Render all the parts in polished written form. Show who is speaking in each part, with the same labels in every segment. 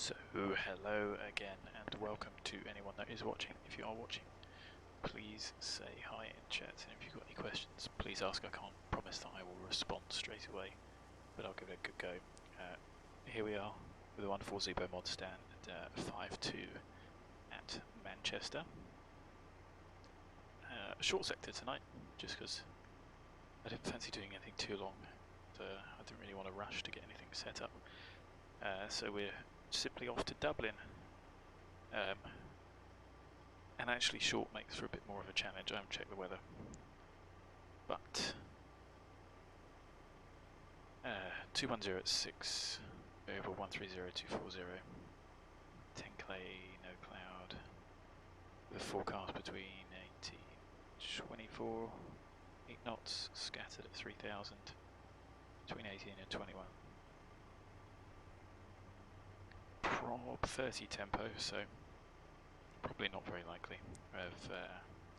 Speaker 1: So hello again and welcome to anyone that is watching. If you are watching, please say hi in chat, and if you've got any questions, please ask. I can't promise that I will respond straight away, but I'll give it a good go. Here we are with a wonderful Zibo mod stand at 5.2 at Manchester. Short sector tonight, just because I didn't fancy doing anything too long. I didn't really want to rush to get anything set up. So we're simply off to Dublin. And actually short makes for a bit more of a challenge. I haven't checked the weather. But 210 at 6, variable 130240, 10 clay, no cloud, with a forecast between 18, 24, 8 knots, scattered at 3000, between 18 and 21. Prob 30 tempo, so probably not very likely. We have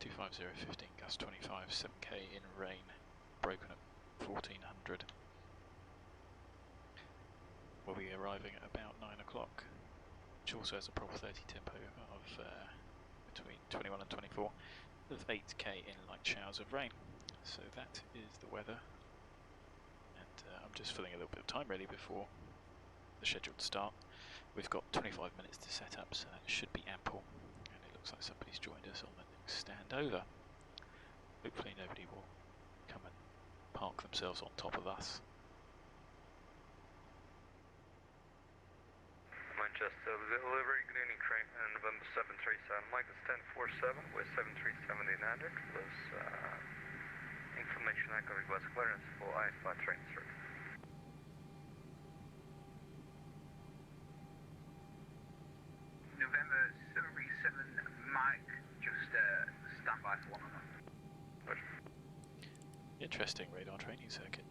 Speaker 1: 250 15 gust 25, 7k in rain, broken at 1400. We'll be arriving at about 9 o'clock, which also has a prob 30 tempo of between 21 and 24, with 8k in light showers of rain. So that is the weather, and I'm just filling a little bit of time really before the scheduled start. We've got 25 minutes to set up, so that should be ample, and it looks like somebody's joined us on the next stand over. Hopefully nobody will come and park themselves on top of us.
Speaker 2: Manchester, delivery, good evening, train, November 737, Micah 1047 with 737-800, plus information echo request clearance for IS-5 train through.
Speaker 3: November 737 Mike, just stand by for 1 on 1.
Speaker 1: Interesting radar training circuit.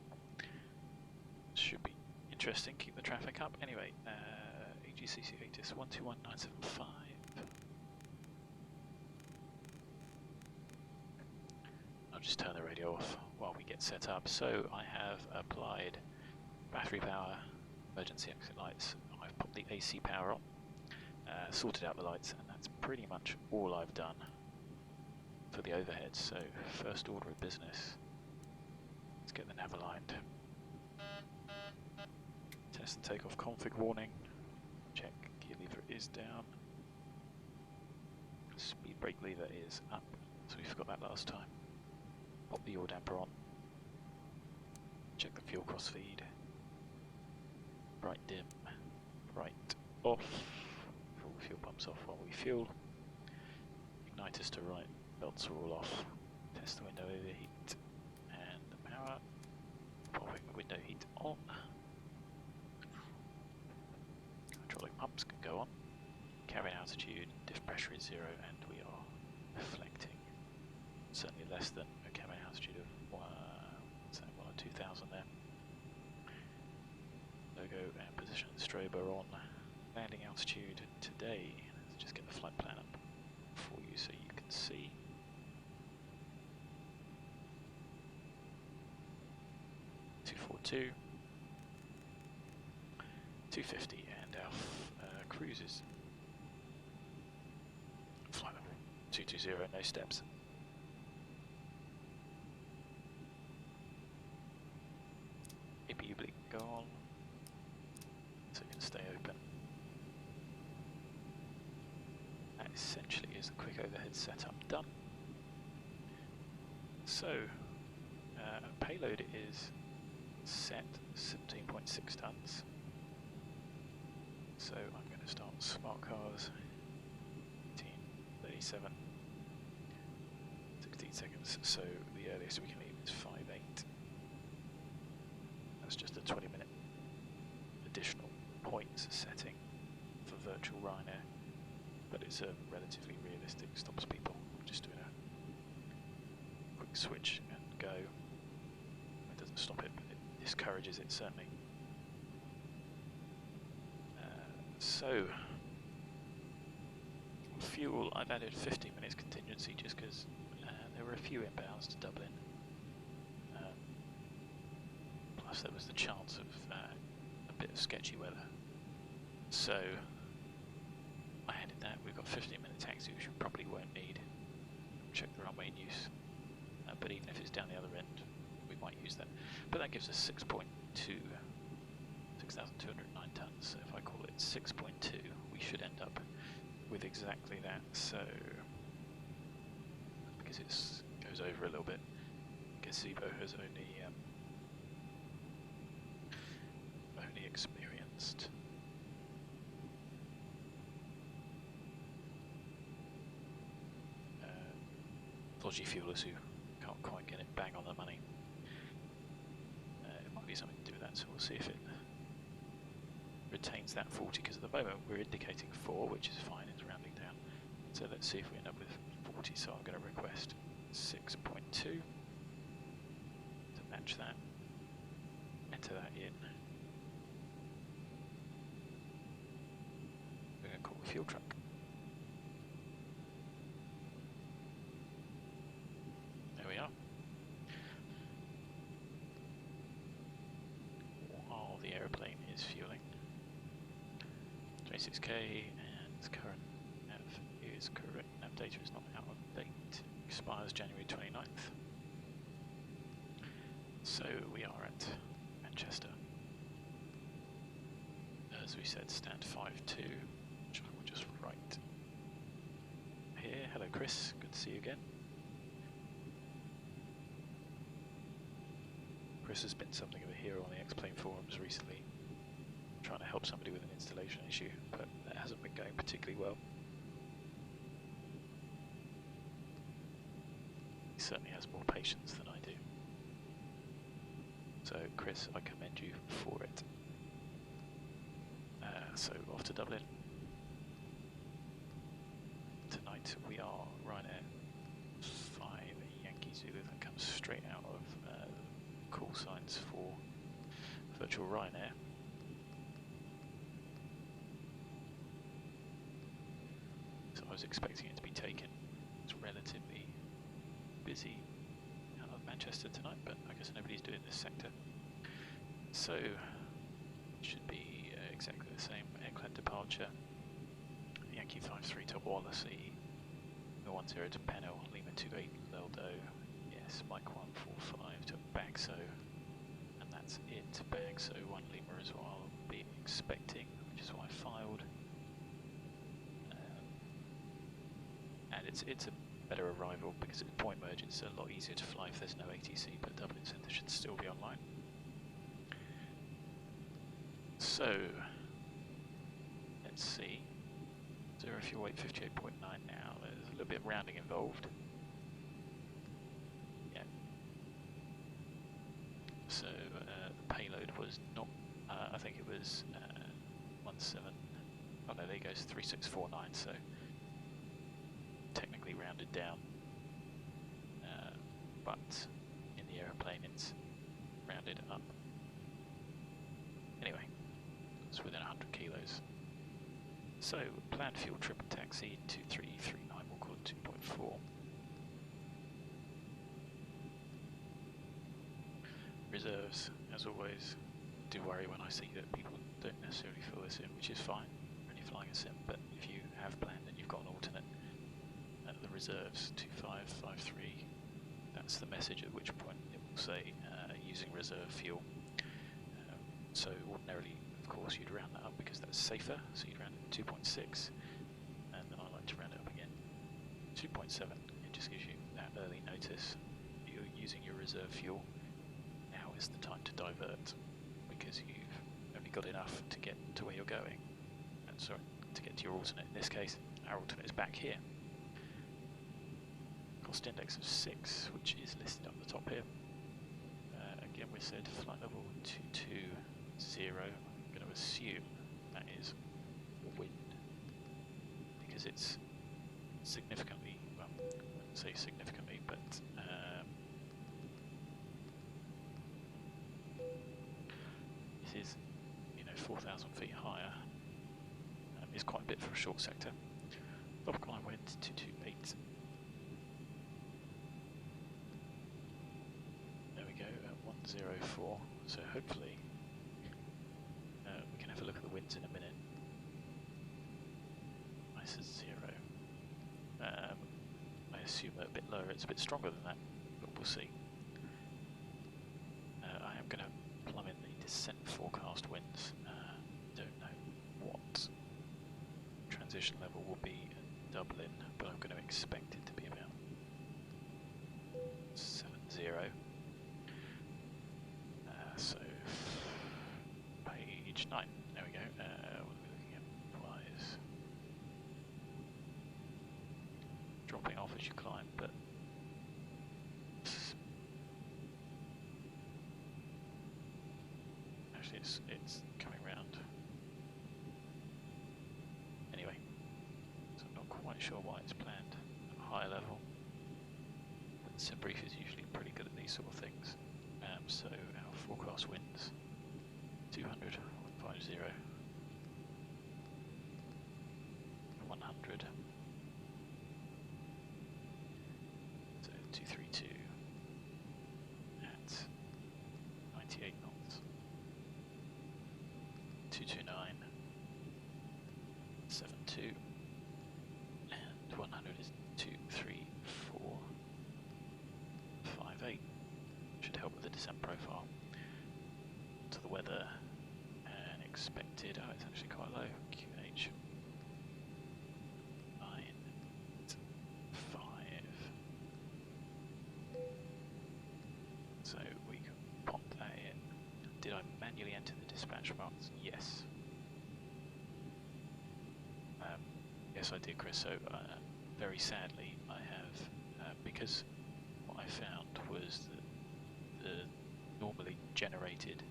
Speaker 1: Should be interesting, keep the traffic up. Anyway, AGCC ATIS 121975. I'll just turn the radio off while we get set up. So I have applied battery power, emergency exit lights. I've popped the AC power on. Sorted out the lights, and that's pretty much all I've done for the overhead. So first order of business, let's get the nav aligned. Test and takeoff config warning. Check gear lever is down. Speed brake lever is up, so we forgot that last time. Pop the yaw damper on. Check the fuel crossfeed. Bright dim, bright off. All fuel pumps off while we fuel. Igniters to right, belts are all off. Test the window overheat and the power. Popping the window heat on. Hydraulic pumps can go on. Cabin altitude, diff pressure is 0, and we are deflecting. Certainly less than a cabin altitude of 1 or 2,000 there. Logo and position of the strobe are on. Landing altitude today, let's just get the flight plan up for you so you can see. (242), 250, and our cruise is flight level 220, no steps. APU bleed go on, so it can stay open. That essentially is a quick overhead setup done. So, payload is set 17.6 tons. So I'm going to start smart cars. 18:37, 16 seconds. So the earliest we can leave is 5:08. That's just a 20-minute additional points setting for virtual Ryanair. But it's a relatively realistic, stops people just doing a quick switch and go. It doesn't stop it, but it discourages it certainly. So, fuel, I've added 15 minutes contingency just because there were a few inbounds to Dublin. Plus there was the chance of a bit of sketchy weather. So check the runway in use. But even if it's down the other end, we might use that. But that gives us 6.2, 6,209 tons. So if I call it 6.2, we should end up with exactly that. So because it goes over a little bit, because Zibo has only experienced dodgy fuelers who can't quite get it bang on the money. It might be something to do with that, so we'll see if it retains that 40, because at the moment we're indicating 4, which is fine, it's rounding down. So let's see if we end up with 40, so I'm going to request 6.2 to match that, enter that in. We're going to call the fuel truck. There we are. While the aeroplane is fueling. 26k, and current nav is correct. Nav data is not out of date. Expires January 29th. So we are at Manchester. As we said, stand 5-2, which I will just write here. Hello Chris, good to see you again. Chris has been something of a hero on the X-Plane forums recently, trying to help somebody with an installation issue, but that hasn't been going particularly well. He certainly has more patience than I do. So Chris, I commend you for it. So off to Dublin. Tonight we are Ryanair 5 Yankee Zulu, that comes straight out of call signs for virtual Ryanair. So I was expecting it to be taken. It's relatively busy out of Manchester tonight, but I guess nobody's doing this sector. So it should be exactly the same. EKLAD departure. Yankee 53 to Wallasey. 10 to PENIL. Lima 28 LELDO. Yes, Mike 145 to BAGSO. And that's it. BAGSO 1 Lima as well. I'll be expecting, which is why I filed. And it's a better arrival because it's point merge. It's a lot easier to fly if there's no ATC, but Dublin Centre should still be online. So, let's see. 0 fuel weight 58.9 now. There's a little bit of rounding involved. Yeah. So, the payload was not, I think it was 17. Oh no, there goes 3649, so technically rounded down. But in the aeroplane it's rounded up. Anyway. It's within 100 kilos. So, planned fuel trip and taxi 2339, we'll call it 2.4. Reserves, as always, do worry when I see that people don't necessarily fill this in, which is fine when you're flying a sim, but if you have planned and you've got an alternate, the reserves 2553, that's the message, at which point it will say using reserve fuel. So ordinarily, of course, you'd round that up because that's safer, so you'd round it to 2.6, and then I like to round it up again. 2.7, it just gives you that early notice. You're using your reserve fuel. Now is the time to divert, because you've only got enough to get to where you're going. And sorry, to get to your alternate. In this case, our alternate is back here. Cost index of 6, which is listed up the top here. Again, we said flight level 220. I'm going to assume that is wind, because it's significantly, well, I wouldn't say significantly, but this is, 4,000 feet higher. It's quite a bit for a short sector. Top climb wind 228. There we go at 104. So hopefully. We can have a look at the winds in a minute. Nice as 0. I assume that a bit lower it's a bit stronger than that, but we'll see. I am going to plumb in the descent forecast winds. Don't know what transition level will be in Dublin, but I'm going to expect it to be about 70. So, page 9, there we go. What are we looking at? Flies. Dropping off as you climb, but actually it's coming round. Anyway, so I'm not quite sure why it's planned at a higher level. But SimBrief is usually pretty good at these sort of things. So our forecast winds 200, 150, 100. So 232 at 98 knots. 229, 72, and 100 is 234, 58. Should help with the descent profile. To the weather, and expected, oh it's actually quite low, QH 9, 5. So we can pop that in. Did I manually enter the dispatch box? Yes. Yes I did, Chris, so very sadly I have, because what I found was that the normally generated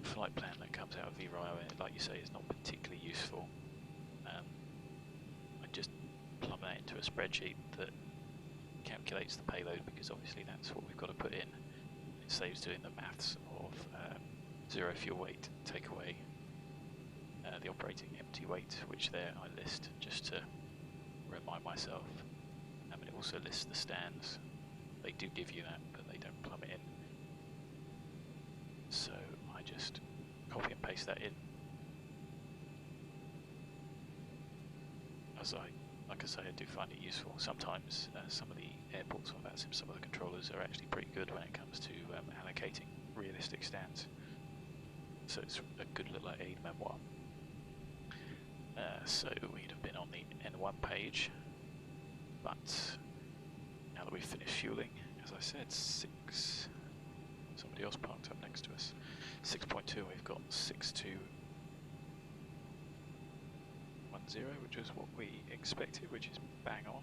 Speaker 1: flight plan that comes out of vRYR, like you say, is not particularly useful. I just plumb that into a spreadsheet that calculates the payload, because obviously that's what we've got to put in. It saves doing the maths of zero fuel weight, take away the operating empty weight, which there I list just to remind myself. And it also lists the stands. They do give you that, but they don't plumb it in. So I just copy and paste that in. As like I say, I do find it useful. Sometimes some of the airports on VATSIM, some of the controllers are actually pretty good when it comes to allocating realistic stands. So it's a good little aid memoir. So we'd have been on the N1 page, but now that we've finished fueling, as I said, somebody else parked up next to us. 6.2, we've got 6210, which is what we expected, which is bang on.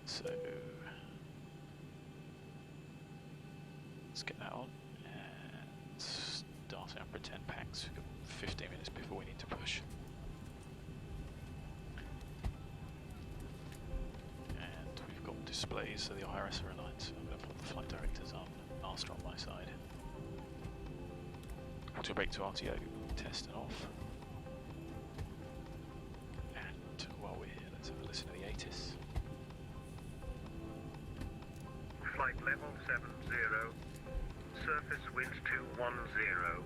Speaker 1: So let's get that on and start our pretend packs. We've got 15 minutes before we need to push. And we've got displays, so the IRS are aligned, so I'm going to put the flight directors on, master on my side. Auto brake to RTO, test and off. And while we're here, let's have a listen to the ATIS.
Speaker 4: Flight level 70, surface winds 210,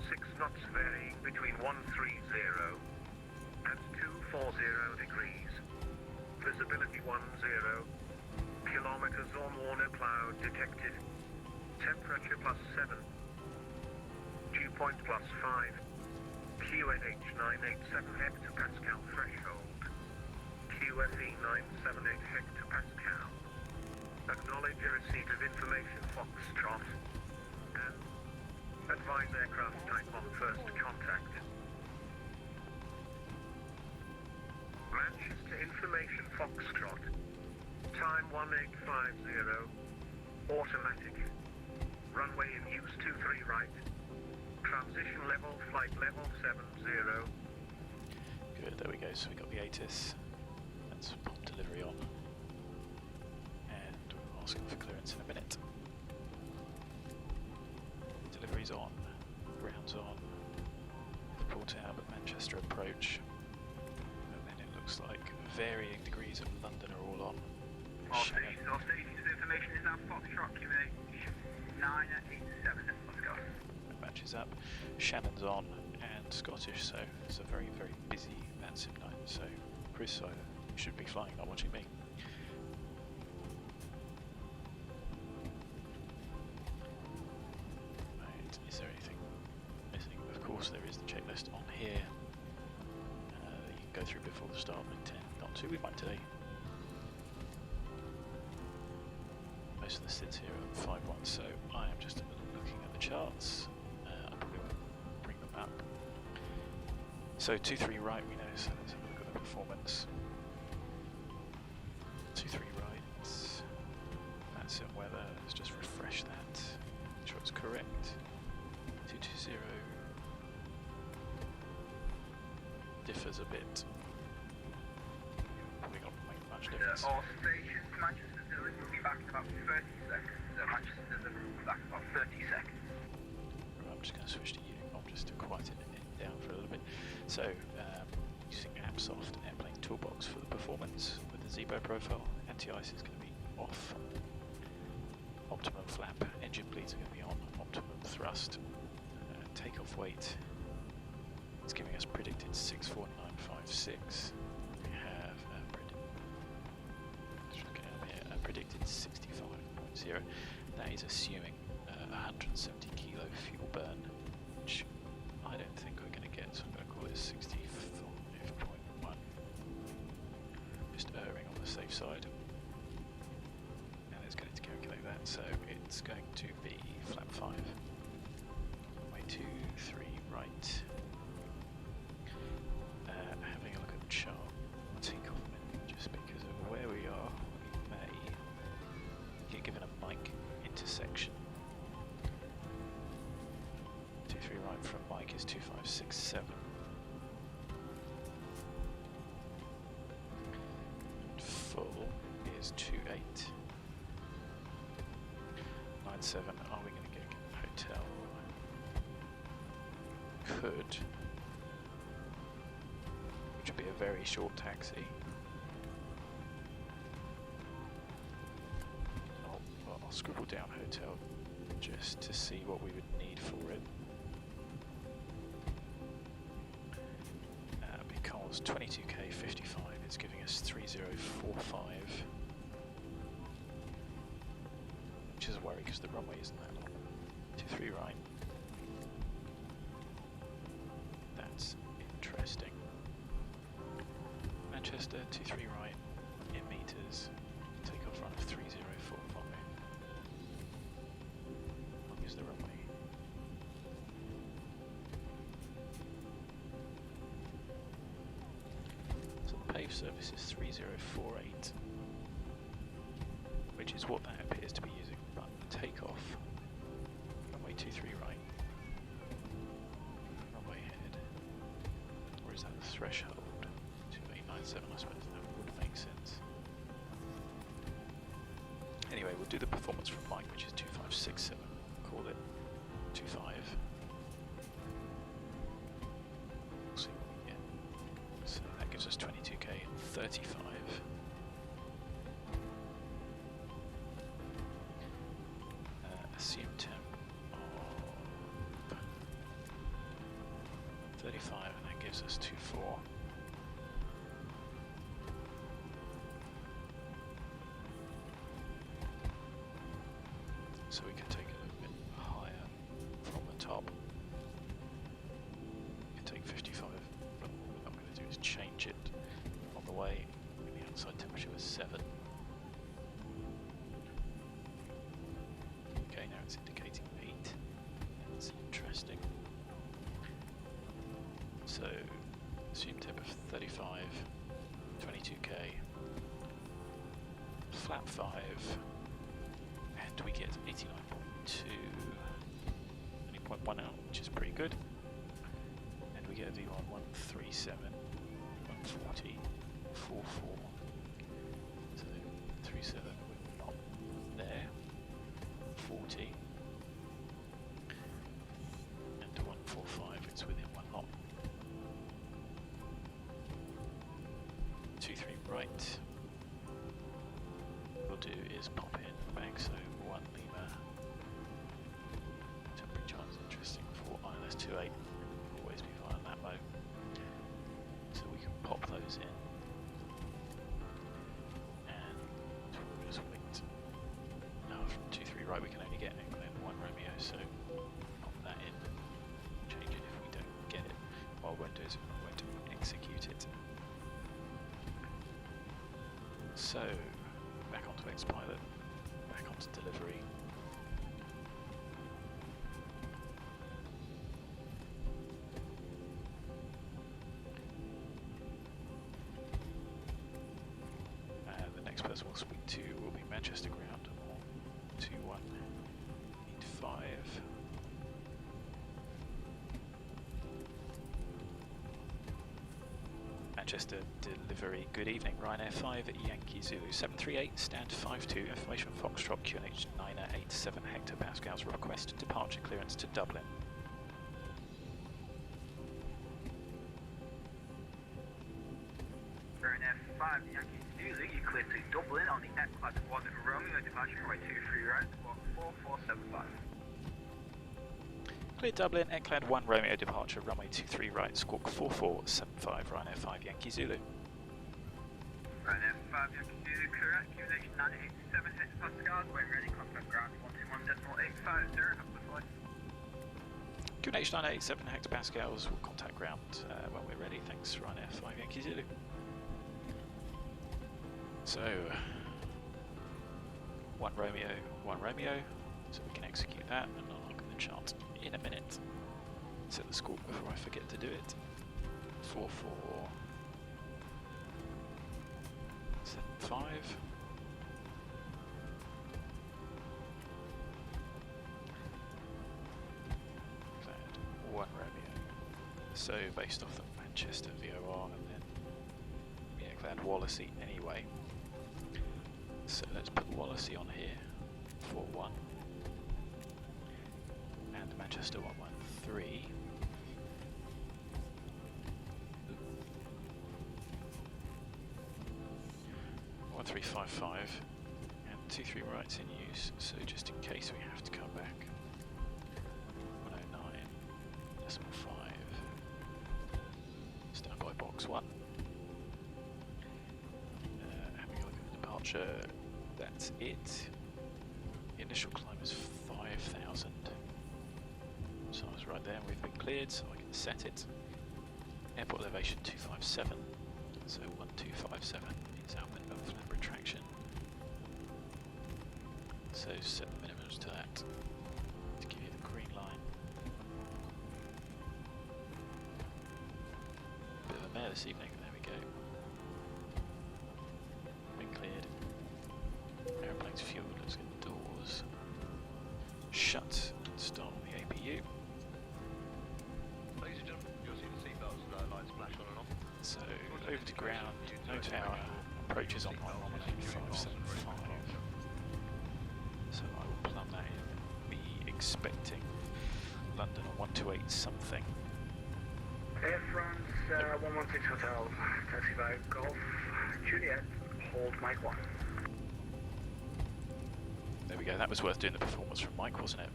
Speaker 4: 6 knots varying between 130 and 240 degrees, visibility 10, kilometers or more, no cloud detected, temperature +7, dew point +5, QNH 987 hectopascal threshold, QFE 978 hectopascal. Acknowledge a receipt of information Foxtrot and advise aircraft type on first contact. Manchester information Foxtrot, time 1850, automatic, runway in use 23 right, transition level, flight level 70.
Speaker 1: Good, there we go, so we got the ATIS. Let's pop delivery on. Asking for clearance in a minute. Delivery's on, ground's on, Port Albert, Manchester approach, and then it looks like varying degrees of London are all on.
Speaker 3: All stations of information is now Foxtrot, QNH 987, let's go.
Speaker 1: That matches up. Shannon's on, and Scottish, so it's a very, very busy VATSIM night. So, Chris, you should be flying, not watching me. Right, is there anything missing? Of course, there is the checklist on here. You can go through before the start, but tend not to. We might today. Most of the sits here are 5-1, so I am just looking at the charts. I probably won't bring them up. So 2-3 right, we know, so let's have a look at the performance. 2-3 right, that's in weather, let's just refresh that, make sure it's correct. 2-2-0 differs a bit. Probably not make much difference.
Speaker 3: All stations, Manchester delivery will be back in about 30 seconds. Manchester delivery will be back in about 30 seconds.
Speaker 1: I'm just going to switch to Unicorn just to quieten it down for a little bit. So, using AppSoft Airplane Toolbox for the performance with the Zibo profile. Anti-ice is going to be off. Optimum flap, engine bleeds are going to be on. Optimum thrust. Takeoff weight is giving us predicted 64956. We have predicted 65.0. That is assuming 170 kilo fuel burn, which I don't think we're going to get, so I'm going to call it 65.1. Just erring on the safe side. And it's going to calculate that, so it's going to be flap 5. Runway 23 right. Having a look at the chart, takeoff menu, just because of where we are, we may get given a mic intersection. 23 right from mic is 2567. Full is 28. 97. Are we going to get a hotel? Could. Which would be a very short taxi. I'll scribble down hotel just to see what we would need for it. Because 22k 55 is giving us 3045. Which is a worry because the runway isn't that long. 23 right. That's interesting. Manchester 23 right in meters. Takeoff run of 3045. How long is the runway? So the paved surface is 3048, which is what that appears to be using. But the takeoff, runway 23 right, runway head, or is that the threshold? 2897, I suppose that would make sense. Anyway, we'll do the performance from Mike, which is 2567. Call it 25. We'll see what we get. So that gives us 22k and 35. Assume temp of 35, and that gives us 24. So we can take it a little bit higher from the top. We can take 55, but what I'm going to do is change it on the way. The outside temperature was 7. Okay, now it's indicating 8. That's interesting. So, assume temp of 35, 22k, flap 5. And we get 89.2, 20.1 out, which is pretty good. And we get a V1 137, 140, 44. So 37, we're not there. 40. And 145, it's within 1 knot. 23 right. What we'll do is pop in BAGSO 1 Lima. Temperature is interesting for ILS 28. Always be fine on that. those in. And we'll just wait. Now from 2-3 right we can only get EKLAD 1 Romeo, so pop that in. Change it if we don't get it. What I won't do is I won't execute it. So, back onto X-Pilot, back onto delivery. The next person we'll speak to will be Manchester ground, 21, need 5. Manchester delivery, good evening, Ryanair 5 Yankee Zulu 738, stand 52, information Foxtrot QNH 987 hectopascals, request departure clearance to Dublin.
Speaker 3: Ryanair 5 Yankee Zulu, you clear to Dublin on the EKLAD 1 Romeo departure, runway 23 right, squawk 4475.
Speaker 1: Clear Dublin, EKLAD 1 Romeo departure, runway 23 right, squawk 4475, Ryanair 5 Yankee Zulu.
Speaker 3: Ryanair 5 Yankee Zulu, correct, QNH 987 hectopascals, when ready, contact ground 121.850, have the flight.
Speaker 1: QNH 987 hectopascals, will contact ground when we're ready, thanks Ryanair 5 Yankee Zulu. So, 1 Romeo, so we can execute that and I'll look at the chart in a minute. Set the squawk before I forget to do it. 4475. EKLAD 1 Romeo. So based off the Manchester VOR and then the EKLAD Wallasey anyway. So let's put Wallasey on here for 1 and Manchester 113. 1355 and 23 rights in use, so just in case we have to come back. 109.5. Standby box 1. Having a look at the departure, that's it. The initial climb is 5,000. So I was right there, we've been cleared, so I can set it. Airport elevation 257, so 1257 is our minimum flap retraction. So set the minimums to that to give you the green line. Bit of a mare this evening, there we go. Been cleared. Aeroplane's fueled, let's get the doors shut and start on the APU.
Speaker 4: Ladies and gentlemen, you'll see the seatbelts lights flash on and off.
Speaker 1: So over to ground, no tower, approaches on 118.575. So I will plumb that in, be expecting London on 128 something.
Speaker 4: Air France 116 Hotel, taxi by Golf, Juliet, hold Mike 1.
Speaker 1: There we go, that was worth doing the performance from Mike, wasn't it?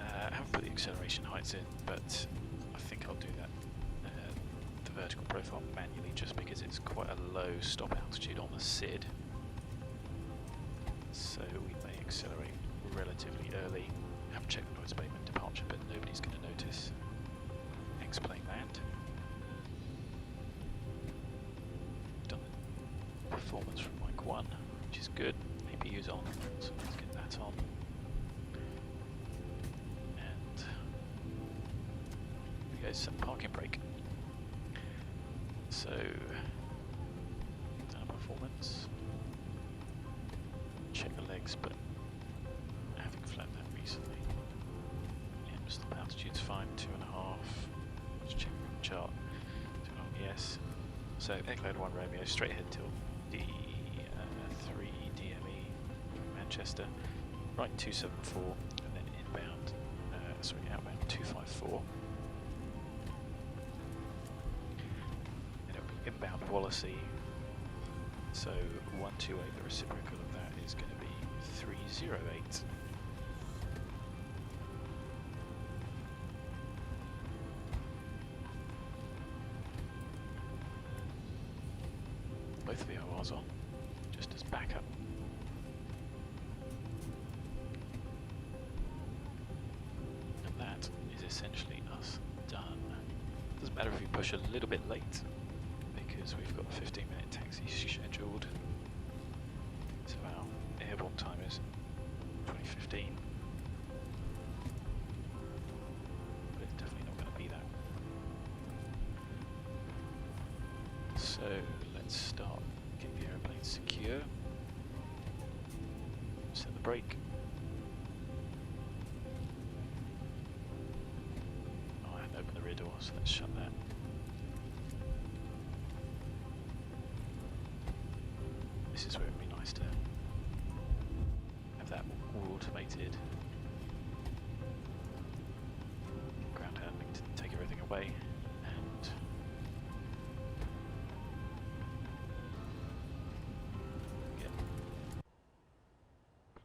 Speaker 1: I haven't put the acceleration heights in, but I think I'll do that, the vertical profile manually, just because it's quite a low stop altitude on the SID. So we may accelerate relatively early. I haven't checked the noise abatement departure, but nobody's going to notice. X-plane land. Done the performance from Mike 1, which is good. APU's on, so let's get that on. And we go set parking brake. So, done a performance. Check the legs, but having flapped that recently. Yeah, stop altitude's fine, 2.5. Let's check the chart. 2.5, yes. So EKLAD 1 Romeo, straight ahead till D3 DME Manchester. Right 274, and then inbound, outbound 254. And it'll be inbound Wallasey. So 128, the reciprocal of that is going to be 308. both VORs on, just as backup. And that is essentially us done. Doesn't matter if we push a little bit late, because we've got a 15-minute taxi scheduled. So our airborne time is 2015. But it's definitely not going to be that. So let's start, get the aeroplane secure, set the brake. Oh, I haven't opened the rear door, so let's shut that. This is where it would be nice to have that all automated. Ground handling to take everything away and get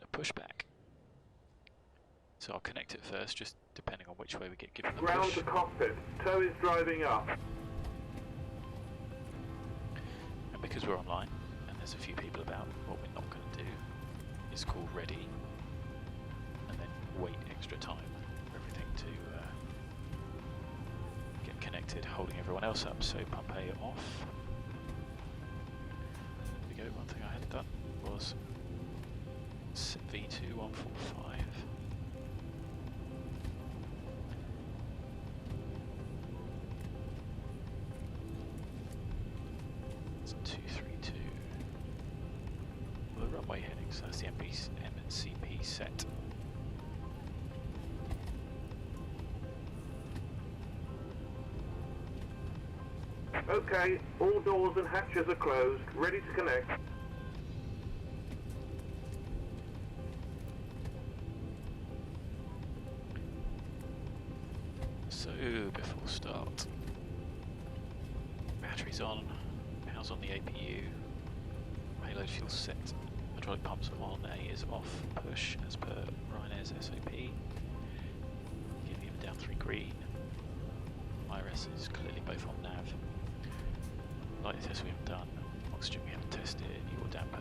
Speaker 1: a pushback. So I'll connect it first, just depending on which way we get given the
Speaker 4: Ground
Speaker 1: push.
Speaker 4: to cockpit. Tow is driving up.
Speaker 1: And because we're online, and there's a few people about, what we're not going to do is call ready and then wait extra time for everything to get connected, holding everyone else up. So pump A off. There we go. One thing I hadn't done was V2 145. It's 232. Well, the runway heading, so that's the MCP set.
Speaker 4: Okay, all doors and hatches are closed. Ready to connect.
Speaker 1: So before start, batteries on, power's on the APU, payload fuel set, hydraulic pumps are on, A is off, push as per Ryanair's SOP, helium down 3 green, IRS is clearly both on nav, light test we haven't done, oxygen we haven't tested, yaw damper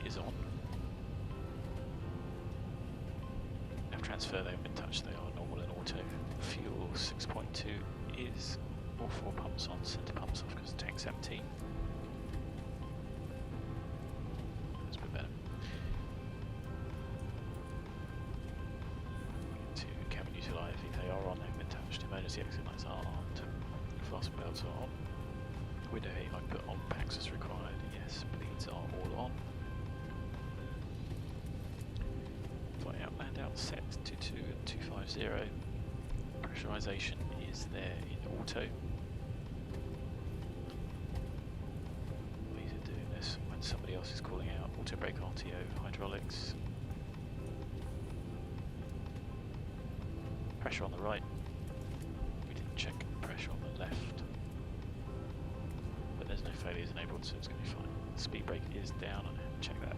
Speaker 1: is on, nav transfer they haven't been touched, they are normal and auto, fuel 6.2 is all 4 pumps on, centre pumps off because the tank's empty. That's a bit better. To cabin utilize, they are on, they've been touched, emergency exit lights are armed, fasten belts are on, window heat I put on, packs as required, yes, bleeds are all on. Flight out, land out, set 22 and 250. Pressurization is there in auto. These are doing this when somebody else is calling out. Auto brake, RTO, hydraulics. Pressure on the right. We didn't check pressure on the left. But there's no failures enabled, so it's going to be fine. Speed brake is down, and check that.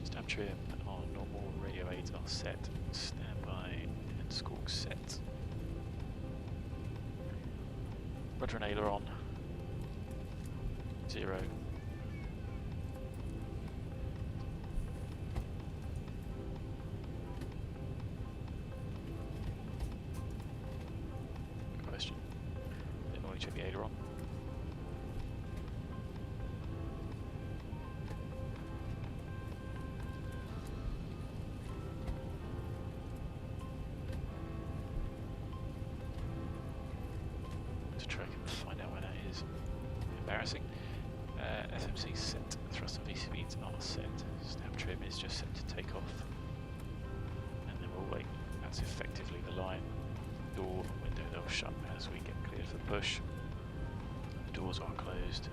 Speaker 1: Stab trim and our normal radio aids are set. Standby and squawk set. Rudder and ailer on. 0. Good question. Didn't normally check the ailer on. To try and find out where that is. Embarrassing. FMC set, thrust and VC speeds are set. Stab trim is just set to take off. And then we'll wait. That's effectively the line. Door and window they'll shut as we get cleared for push. The doors are closed.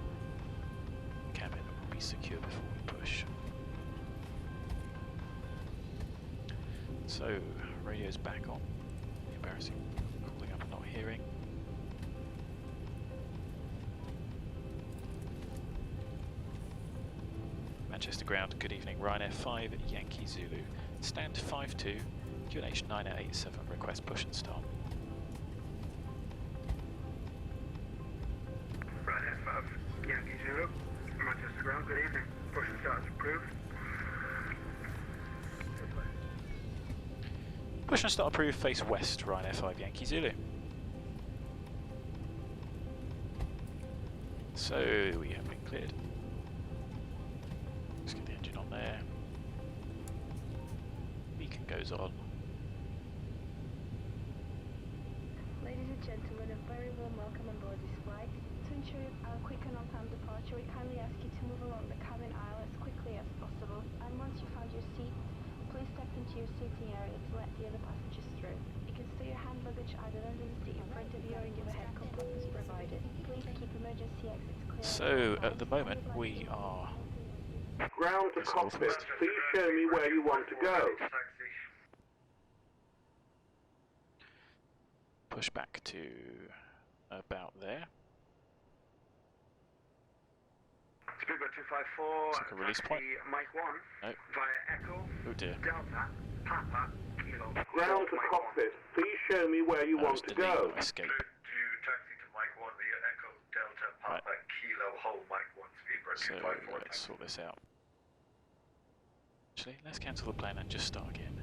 Speaker 1: The cabin will be secure before we push. So, radio's back on. Embarrassing. Calling up and not hearing. Manchester ground, good evening, Ryanair 5 Yankee Zulu. Stand 5-2, QNH 987, request push and start.
Speaker 2: Ryanair 5, Yankee
Speaker 4: Zulu. Manchester Ground, good evening. Push and start is approved.
Speaker 1: Push and start approved, face west, Ryanair 5 Yankee Zulu. So we have been cleared. Let's get the engine on there. Beacon goes on.
Speaker 5: Ladies and gentlemen, a very warm welcome on board this flight. To ensure our quick and on-time departure, we kindly ask you to move along the cabin aisle as quickly as possible. And once you found your seat, please step into your seating area to let the other passengers through. You can store your hand luggage either under the seat in front of you or in the overhead compartments provided. Please keep emergency exits clear.
Speaker 1: So at the moment we are
Speaker 4: Ground to cockpit. Please show me where you want to go.
Speaker 1: push back to about there.
Speaker 4: Speedbird 254,
Speaker 1: It's like a release point.
Speaker 4: Mike 1,
Speaker 1: Nope.
Speaker 4: via Echo,
Speaker 1: Oh dear.
Speaker 4: Delta, Papa, Kilo. Ground to cockpit. Please show me where you
Speaker 1: That
Speaker 4: want
Speaker 1: was
Speaker 4: to
Speaker 1: delayed
Speaker 4: go.
Speaker 1: by escape.
Speaker 2: Do taxi to Mike 1 via Echo, Delta, Papa, Kilo, Hold Mike 1, Speedbird
Speaker 1: So
Speaker 2: 254.
Speaker 1: let's sort this out. Actually, let's cancel the plan and just start again.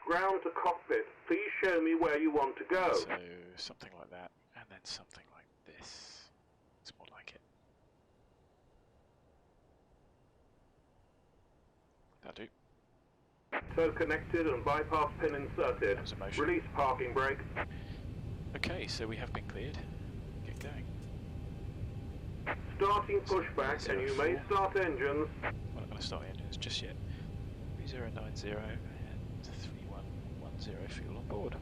Speaker 4: Ground to cockpit. Please show me where you want to go.
Speaker 1: So something like that, and then something like this. It's more like it. That'll do.
Speaker 4: So connected and bypass pin inserted.
Speaker 1: That was a motion.
Speaker 4: Release parking brake.
Speaker 1: Okay, so we have been cleared. Get going.
Speaker 4: Starting pushback, and you may start engines.
Speaker 1: We're not going to start the engines just yet. 3090 and 3110 fuel on board.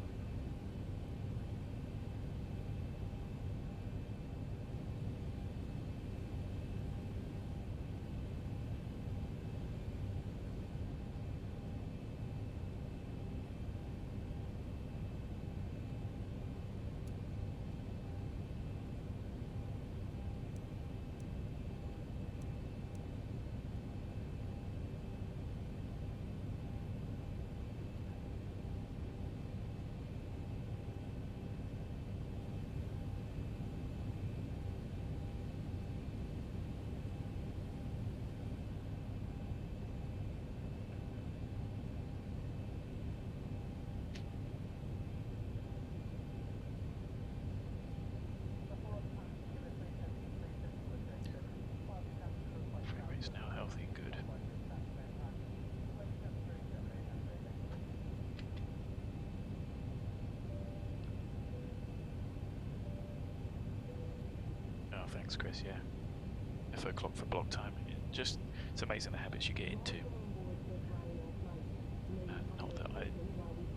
Speaker 1: Frame rate's now healthy and good. Oh, thanks, Chris. Yeah, FO clock for block time. It's amazing the habits you get into. Not that I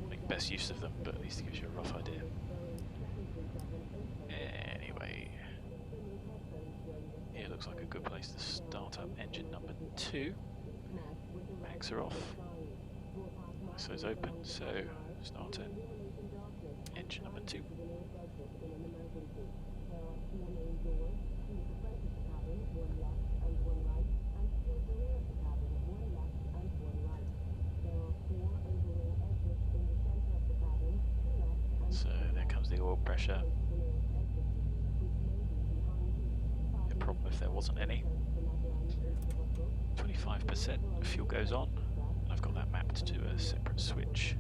Speaker 1: make best use of them, but at least it gives you a rough idea. Anyway, here looks like a good place to start up engine number 2. Mags are off. So it's open, so start it. Engine number 2. So there comes the oil pressure. A problem if there wasn't any. 25% fuel goes on. And I've got that mapped to a separate switch.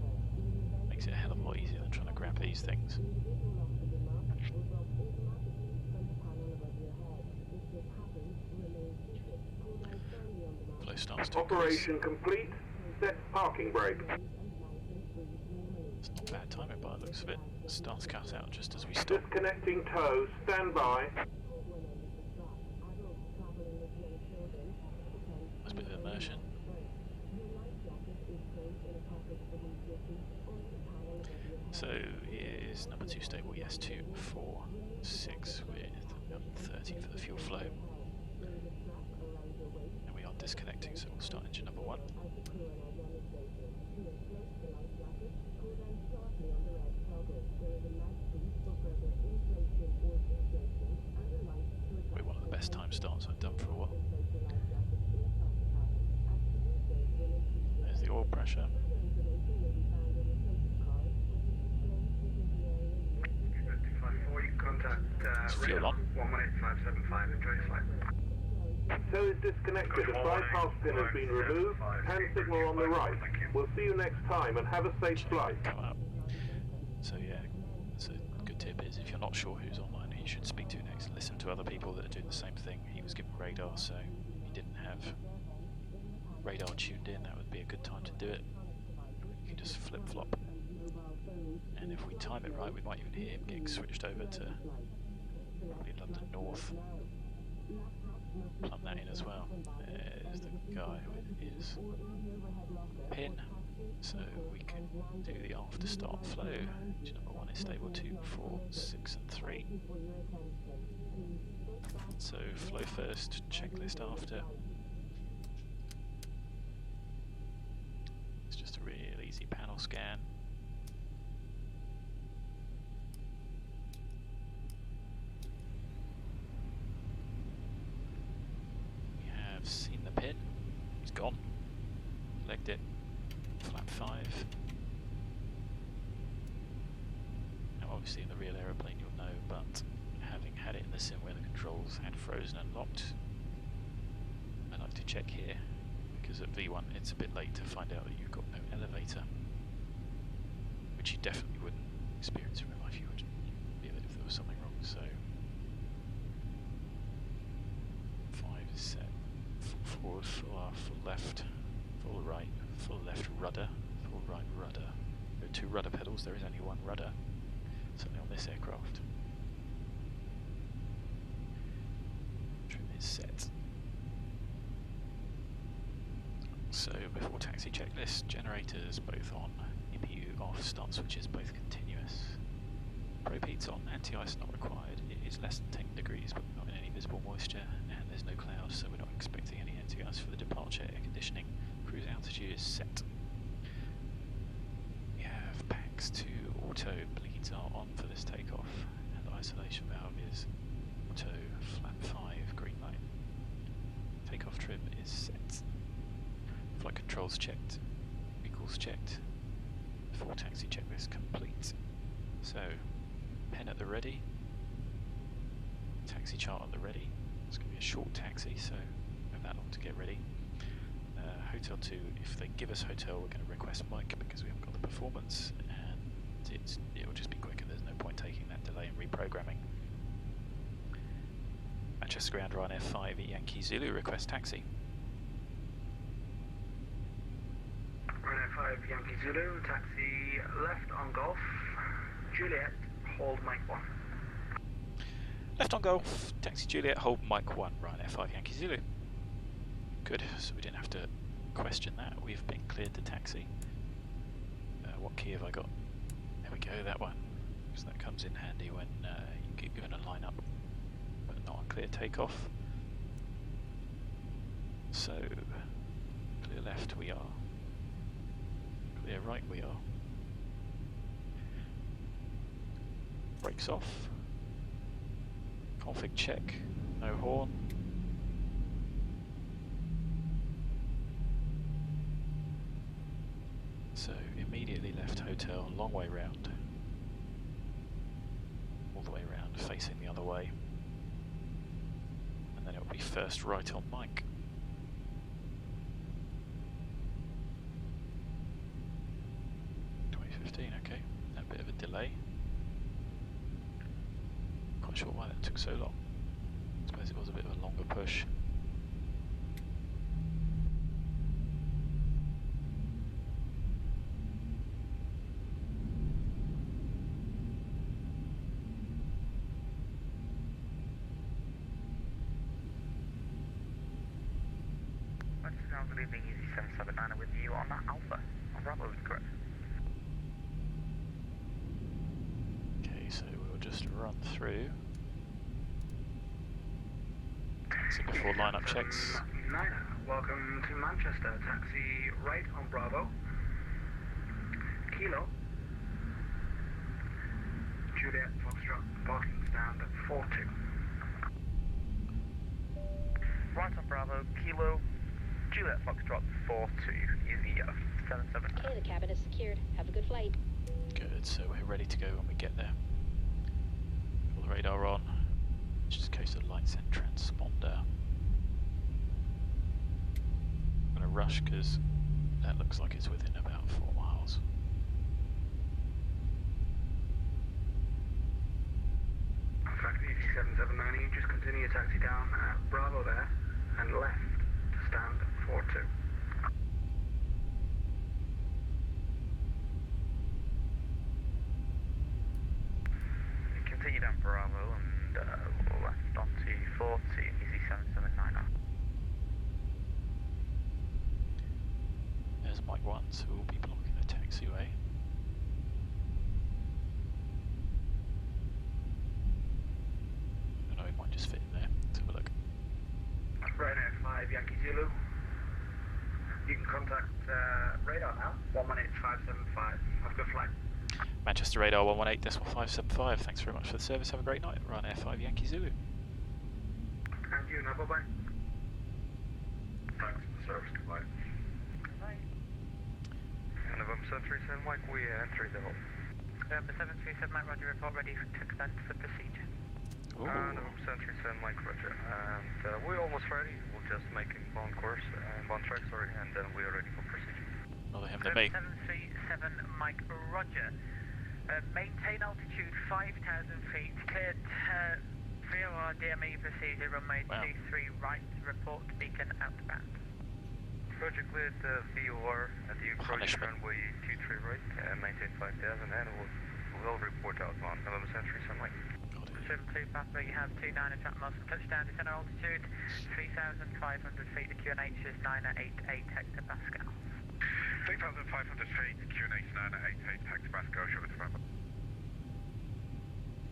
Speaker 1: Makes it a hell of a lot easier than trying to grab these things. Flow starts to increase.
Speaker 4: Operation complete. Set parking brake.
Speaker 1: It's not bad timing by the looks of it. It starts to cut out just as we stop.
Speaker 4: Disconnecting tows. Stand by.
Speaker 1: There's a bit of immersion. So is number 2 stable? Yes, 2, 4, 6 with 30 for the fuel flow. And we are disconnecting, so we'll start engine number 1. Probably one of the best time starts I've done for a while. There's the oil pressure.
Speaker 4: Speedbird 254, you contact
Speaker 1: It's fuel on.
Speaker 4: 118575, enjoy your flight.
Speaker 6: So is disconnected. The bypass pin has been removed. Hand signal on the right. We'll see you next time and have a safe flight.
Speaker 1: Come up. So yeah, so good tip is if you're not sure who's online, who you should speak to next, listen to other people that are doing the same thing. He was given radar, so he didn't have radar tuned in. That would be a good time to do it. You can just flip flop, and if we time it right, we might even hear him getting switched over to probably London North. Plumb that in as well. There's the guy with his pin, so we can do the after start flow. Engine number 1 is stable 2, 4, 6 and 3. So flow first, checklist after. It's just a real easy panel scan. Seen the pin, he's gone, legged it, flap 5. Now obviously in the real aeroplane you'll know, but having had it in the sim where the controls had frozen and locked, I like to check here, because at V1 it's a bit late to find out that you've got no elevator, which you definitely wouldn't experience in real life. You would feel it if there was something wrong. So 5 is set. Full forward, full left, full right, full left rudder, full right rudder. There are 2 rudder pedals, there is only 1 rudder, certainly on this aircraft. Trim is set. So before taxi checklist, generators both on, EPU off, start switches both continuous. Propel's on, anti-ice not required. It is less than 10 degrees but not in any visible moisture, and there's no clouds, so we're not expecting any anti-ice for the departure. Air conditioning, cruise altitude is set. We have packs to auto, bleeds are on for this takeoff, and the isolation valve is auto, flap 5, green light. Takeoff trim is set. Flight controls checked, recalls checked, full taxi checklist complete. So, pen at the ready, taxi chart at the ready. It's going to be a short taxi, so not that long to get ready. Hotel 2, if they give us hotel, we're going to request mic because we haven't got the performance, and it'll just be quicker. There's no point taking that delay and reprogramming. Manchester Ground Ryanair 5 Yankee Zulu, request taxi.
Speaker 4: Ryanair 5 Yankee Zulu, taxi left on Golf, Juliet, hold mic 1.
Speaker 1: Left on Golf, taxi Juliet, hold mic 1, Ryanair 5 Yankee Zulu. Good, so we didn't have to question that. We've been cleared to taxi. What key have I got? There we go, that one. Because that comes in handy when you get given a line up, but not a clear takeoff. So, clear left we are. Clear right we are. Brakes off. Config check. No horn. So immediately left hotel, long way round. All the way round, facing the other way. And then it will be first right on mic. Okay, a bit of a delay. Quite sure why that took so long. I suppose it was a bit of a longer push.
Speaker 3: Good evening, Easy 779 with you on Alpha. On Bravo, correct.
Speaker 1: So we'll just run through. So before lineup checks.
Speaker 4: Niner, welcome to Manchester. Taxi right on Bravo. Kilo. Juliet Foxtrot, parking stand at 42.
Speaker 3: Right on Bravo, Kilo, Juliet Foxtrot 42, Easy 779.
Speaker 7: Okay, the cabin is secured. Have a good flight.
Speaker 1: Good, so we're ready to go when we get there. the radar on. Just goes to the lights and transponder. I'm going to rush because that looks like it's within about 4 miles.
Speaker 4: Fact EC779, you just continue your taxi down at Bravo there and left to stand 42.
Speaker 3: Continue down Bravo and left onto 40, EC779.
Speaker 1: There's Mike 1, so we'll be blocking the taxiway. I know it might just fit in there. Let's have a look.
Speaker 4: Ryanair 5 Yankee Zulu. You can contact radar now, 118-575. Have a good flight.
Speaker 1: Manchester radar 118.575. Thanks very much for the service. Have a great night. Ryanair 5 Yankee Zulu.
Speaker 4: And you now, bye-bye. Thanks for the service, goodbye.
Speaker 2: November 737 Mike, we enter the hole.
Speaker 3: November 737 Mike, roger, report ready to commence the procedure.
Speaker 2: November 737 Mike, roger. And we're almost ready. We're just making one course, one track, sorry, and then we are ready for procedure.
Speaker 1: Another him than me.
Speaker 3: 737 Mike, roger. Maintain altitude 5,000 feet. Cleared VOR DME procedure, runway 23 right. Report beacon outbound.
Speaker 2: Roger, cleared VOR at the approach runway 23 right. Maintain 5,000 and we'll report out on November 737 Mike.
Speaker 3: 72 Papa, you have 29 track miles from touchdown, descent altitude 3,500 feet. The QNH is 988 hectopascals.
Speaker 2: 3,500 feet, QNH 988 hectopascal, sugar to Papa.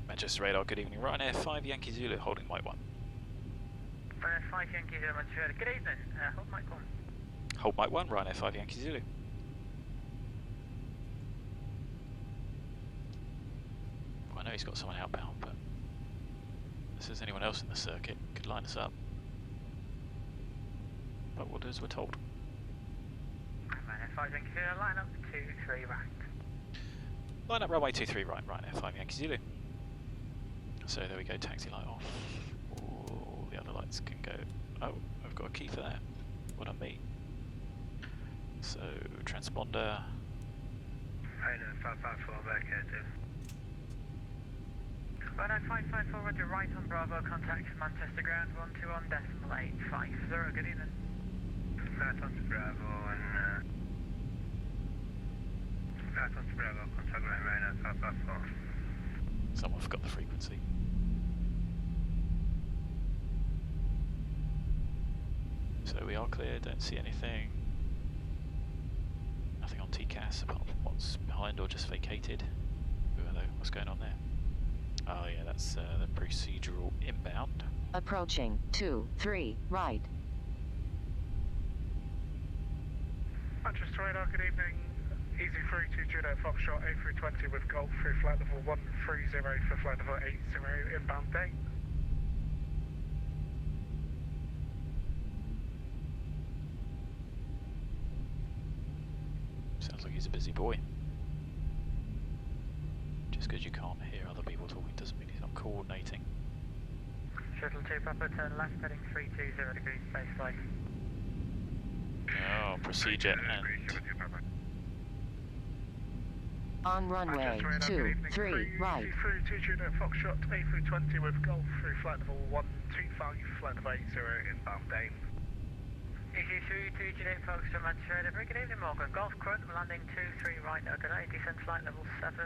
Speaker 1: Manchester radar, good evening. Ryanair 5 Yankee Zulu, holding Mike 1.
Speaker 3: Ryanair 5 Yankee Zulu, Manchester. Good evening, hold Mike 1.
Speaker 1: Hold Mike 1, Ryanair 5 Yankee Zulu. Well, I know he's got someone outbound, but if there's anyone else in the circuit, could line us up. But what as we're told.
Speaker 3: Ryanair 5 Yankee Zulu, line up 23 right.
Speaker 1: Line up runway 23 right, Ryanair 5 Yankee Zulu. So there we go, taxi light off. All the other lights can go. Oh, I've got a key for that. What on me? So, transponder.
Speaker 4: Ryanair 554 back here, too.
Speaker 3: Ryanair 554, roger, right on Bravo, contact Manchester ground 121.850. Good evening.
Speaker 4: Right on to Bravo and right on to Bravo, contact Ryanair 554.
Speaker 1: Someone forgot the frequency. So we are clear, don't see anything. Nothing on TCAS apart from what's behind or just vacated. Hello, what's going on there? Oh yeah, that's the procedural inbound.
Speaker 7: Approaching 23 right.
Speaker 8: Manchester radar, good evening. Easy 32 Juliet Foxtrot A320 with Golf through flight level 130 for flight level 80 inbound day.
Speaker 1: Sounds like he's a busy boy. Just because you can't hear other people talking doesn't mean he's not coordinating.
Speaker 3: Shuttle 2 Papa, turn left, heading 320 degrees space flight.
Speaker 1: Oh, procedure and...
Speaker 7: On runway 23 right.
Speaker 8: Easy 32 Juliet Foxtrot A320 with Golf through flight level 125, flight level 80 inbound day.
Speaker 3: Easy 32 Juliet Foxtrot, Manchester radar, very good evening Morgan. Golf current, landing 23 right, no delay, descent flight level 70.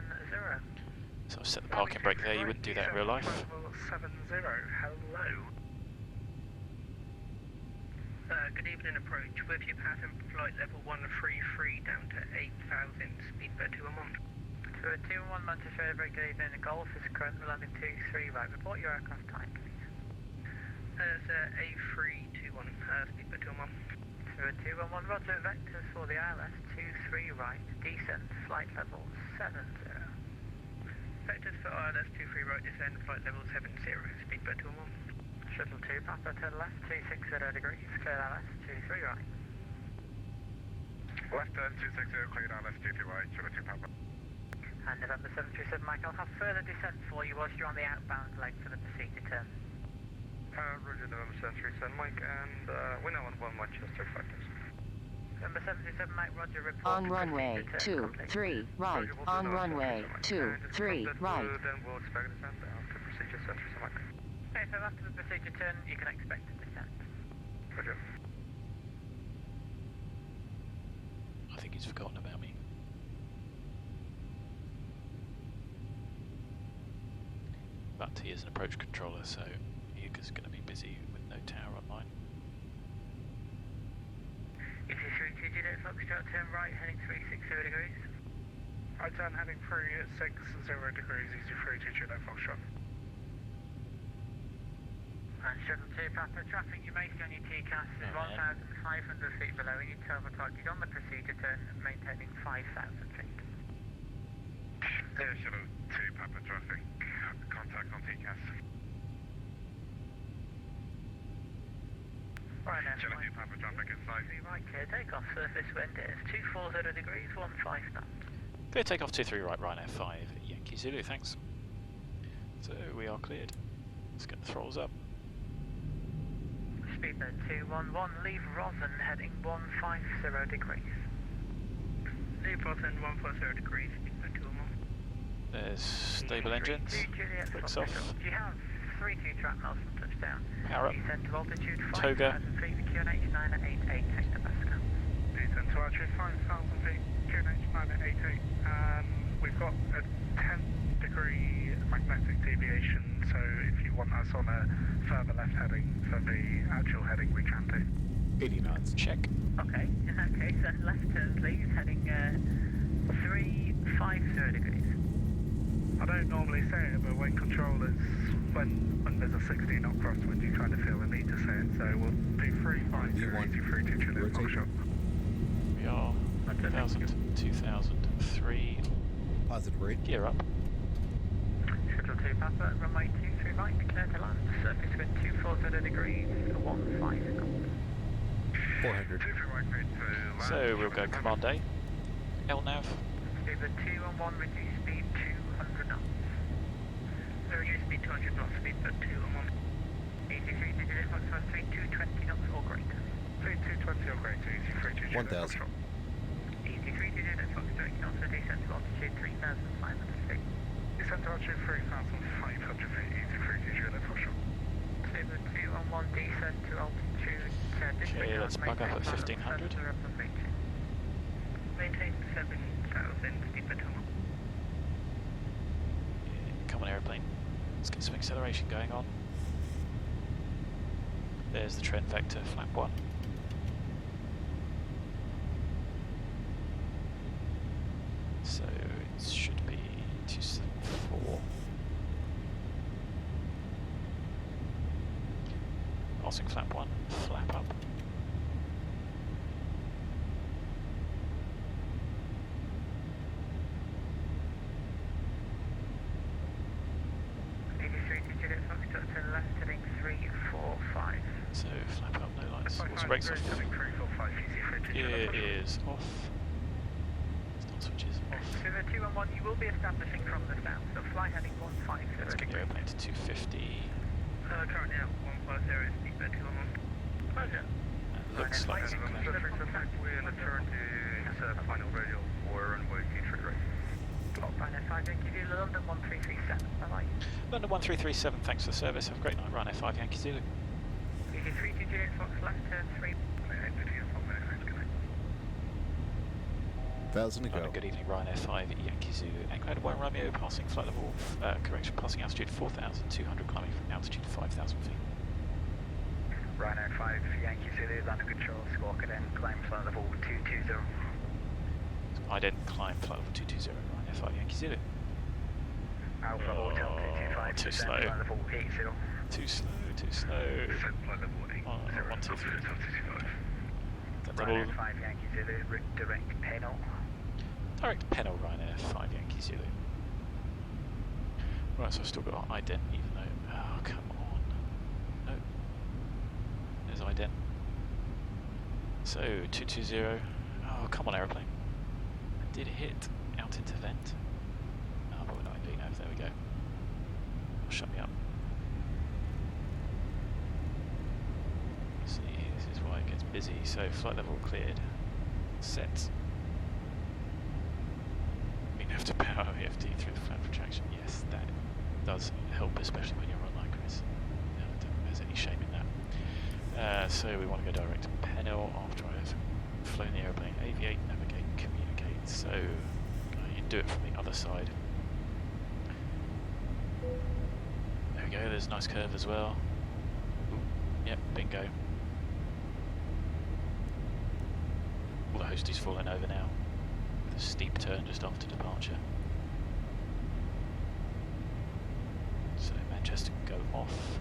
Speaker 1: So I've set the parking brake there, you wouldn't do that in real life.
Speaker 8: 70, hello.
Speaker 4: Good evening, approach with your pattern flight level 133 down to 8,000, speed by 211.
Speaker 3: So 211 Manchester radar, very good evening. The Golf is currently landing 23 right. Report your aircraft time, please.
Speaker 4: It's A321, speed by 211.
Speaker 3: So 211, roger, vectors for the ILS 23 right, descent flight level 70.
Speaker 4: Vectors for ILS 23 right, descend flight level 70, speed by 211.
Speaker 3: Shuttle 2 Papa, turn left 260 degrees, clear ILS 23 right.
Speaker 2: Left turn 260, cleared ILS 23 right, Shuttle 2 Papa.
Speaker 3: And November 737 Mike, I'll have further descent for you whilst you're on the outbound leg for the procedure turn.
Speaker 2: Roger, November 737 Mike, and we're now on 1 Manchester, 5000.
Speaker 3: November 737 Mike, Roger, report.
Speaker 7: On runway 23 right. On runway 23 right.
Speaker 2: Then we'll expect descent after procedure center, so Mike.
Speaker 3: Okay, so after the procedure turn, you can expect a descent.
Speaker 2: Roger.
Speaker 1: I think he's forgotten about me. But he is an approach controller, so Yuka's going to be busy with no tower online.
Speaker 3: Easy 32 Juliet Foxtrot, turn right, heading 360 degrees.
Speaker 8: Right turn heading through at 60 degrees, easy 32 Juliet Foxtrot.
Speaker 3: And shuttle 2 Papa, traffic you may see on your TCAS is 1,500 feet below you, turbo target on the procedure turn, maintaining 5,000 feet.
Speaker 2: Shuttle 2 Papa, traffic, contact on TCAS.
Speaker 3: Right now,
Speaker 2: Shuttle 2 Papa, traffic inside.
Speaker 3: Right, clear takeoff, surface wind is 240 degrees, 15 knots.
Speaker 1: Clear takeoff 23 right, Ryanair 5, Yankee Zulu, thanks. So we are cleared. Let's get the throttles up.
Speaker 3: Speedbird 211, leave Rosen heading 150 degrees. Leave Rosen 150 degrees, speedbird 211.
Speaker 1: There's stable engines. Flicks off.
Speaker 3: Do you have 32 trap miles from touchdown?
Speaker 1: Power up.
Speaker 3: Descent to altitude
Speaker 1: Toga.
Speaker 3: 5,000 feet, QNH 9 at 88 hectopascal.
Speaker 8: Descent to altitude 5,000 feet, QNH 9 at 88. We've got a 10-degree magnetic deviation, so if you want us on a further left heading for the actual heading, we can do.
Speaker 1: 80 knots, check.
Speaker 3: Okay, in that case, then left turn please, heading 350 degrees.
Speaker 8: I don't normally say it, but when controllers, when there's a 60 knot crosswind, you kind of feel the need to say it, so we'll do 350, easy 32 Juliet Foxtrot.
Speaker 1: We are 1,000, 2,000, 3.
Speaker 9: Positive rate.
Speaker 1: Gear up.
Speaker 3: Shuttle 2 Papa, runway 23 right, declare to land, surface wind 240 degrees, 15 knots.
Speaker 9: 400.
Speaker 1: So we'll go command A. LNAV.
Speaker 3: Speedbird 211, reduce speed 200 knots. Reduce speed 200 knots, speedbird 211. 83 Juliet Foxtrot 3220 knots or greater.
Speaker 8: 3220 or greater, easy 32 Juliet
Speaker 9: 1,000.
Speaker 8: Foxtrot.
Speaker 3: 83 Juliet Foxtrot, knots for descent to altitude 3,500 feet.
Speaker 8: Descent to altitude 3,500 feet, easy 32 Juliet Foxtrot.
Speaker 3: Speedbird 211, descent to altitude
Speaker 1: Okay, let's bug up at 1,500.
Speaker 3: Maintain 7,000, speedbird 211.
Speaker 1: Common aeroplane. Let's get some acceleration going on. There's the trend vector, flap 1. So it should be 274. Passing flap 1, flap up. So flap up, no lights. Also brakes off. Gear is off. Start switches off.
Speaker 3: River 211, you will be establishing from the south, so fly heading 150.
Speaker 1: Let's get the airplane to 250.
Speaker 3: Currently at 150, speedbird 211. Pleasure.
Speaker 1: Looks like it's clear.
Speaker 2: We're going to turn to final radio for runway 23 right.
Speaker 3: Ryanair 5, Yankee Zulu, London 1337. Bye-bye.
Speaker 1: London 1337, thanks for the service. Have a great night, Ryanair 5 Yankee Zulu.
Speaker 3: Easy 32 Juliet Fox, left turn 3.
Speaker 9: 1,000 to go.
Speaker 1: Good evening, Ryanair 5 Yankee Zulu. EKLAD 1 Romeo, passing flight level, passing altitude 4,200, climbing from altitude 5,000 feet.
Speaker 10: Ryanair 5 Yankee Zulu, under control, squawk it in, climb flight level 220.
Speaker 1: Ident, climb flight level 220, Ryanair 5 Yankee Zulu.
Speaker 10: Alpha Hotel 225,
Speaker 1: too slow.
Speaker 10: flight level 80.
Speaker 1: Too slow, too slow.
Speaker 2: Flight level 80.
Speaker 1: 1, 2, 3.
Speaker 10: Ryanair 5 Yankee Zulu, direct PENIL.
Speaker 1: Direct PENIL, Ryanair 5 Yankee Zulu. Right, so I've still got ident, even though... Oh, come on. No. There's ident. So, 220. Oh, come on, aeroplane. I did hit out into vent. busy, so flight level cleared. Set. You have to power EFD through the flat retraction. Yes, that does help, especially when you're on like Chris. I don't think there's any shame in that. So we want to go direct to PENIL after I've flown the aeroplane. Aviate, navigate, communicate. So you do it from the other side. There we go, there's a nice curve as well. Ooh, yep, bingo. All the host is falling over now. With a steep turn just after departure. So Manchester can go off.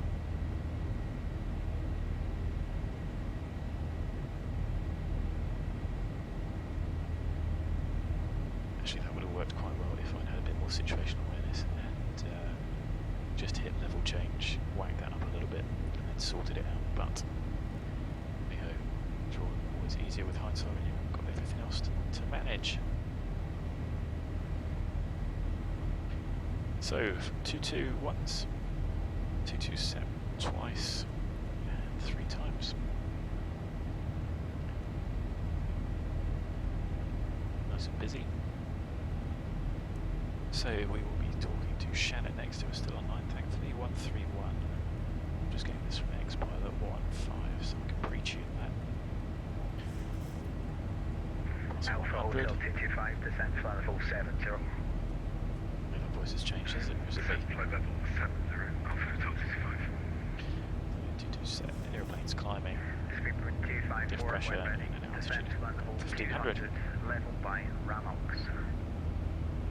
Speaker 1: Actually, that would have worked quite well if I'd had a bit more situational awareness and just hit level change, whack that up a little bit, and then sorted it out. But you know, it's always easier with hindsight when you've got everything else to manage. So 2-2 once, 2-2 set twice, and 3 times. Nice and busy. So we will be talking to Shannon next, who is still online, thankfully. 131. I'm just getting this from X-Pilot 15, so I can pre-tune that.
Speaker 10: Alpha Hotel 225, descent flight level 70.
Speaker 1: Maybe my voice has changed, has it? Or is it me?
Speaker 2: Flight level 70, Alpha Hotel 225.
Speaker 1: 2-2 set, aeroplane's climbing.
Speaker 10: Speedbird 254,
Speaker 1: Diff pressure
Speaker 10: when ready,
Speaker 1: and
Speaker 10: descent
Speaker 1: altitude.
Speaker 10: flight level
Speaker 1: 1500.
Speaker 10: 200, level by Ramox.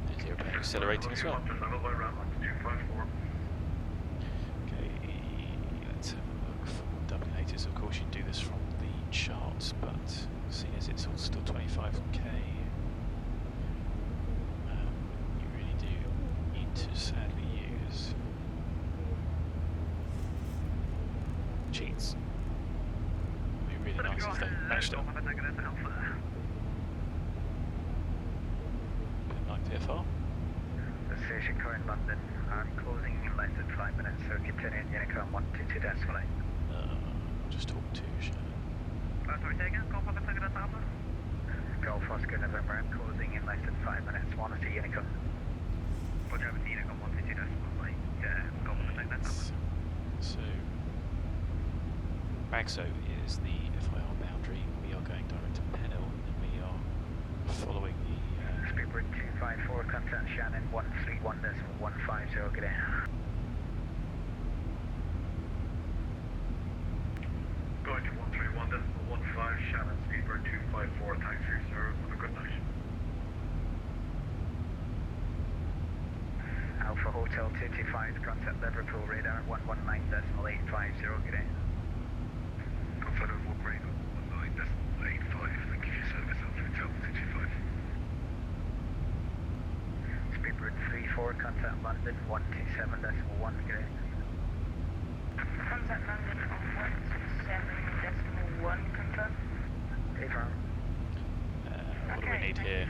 Speaker 1: There's the aeroplane accelerating as well.
Speaker 2: Level by Ramox 254.
Speaker 1: Okay, let's have a look for Dublinators. Of course, you do this from the charts, but seeing as it's all still 25k, you really do need to sadly use cheats. It'd be really nice if they managed to like VFR.
Speaker 10: The station current London, I'm closing in less than 5 minutes, so continuing Unicom 122 decimal 8.
Speaker 1: I'll just talk to Shannon.
Speaker 3: Sorry, say again, Golf Oscar Tango Alpha?
Speaker 10: Golf Oscar November, I'm closing in less than 5 minutes, monitor Unicom.
Speaker 3: Roger, over to Unicom 122 decimal 8. Golf Oscar Tango Alpha.
Speaker 1: So, BAGSO is the FIR boundary. We are going direct to PENIL, and we are following the
Speaker 10: Speedbird 254, contact Shannon 131.150, good day.
Speaker 2: Going to 131.15, Shannon, Speedbird 254, thanks for your service, have a good night.
Speaker 10: Alpha Hotel 225, contact Liverpool radar 119.850, good day.
Speaker 2: Contact Liverpool radar 119.85, thank you for your service, Alpha Hotel 225.
Speaker 10: Speedbird 34, contact London 127.1, good day.
Speaker 3: Contact London on 127.1, confirm.
Speaker 10: Affirm.
Speaker 1: what do we need here?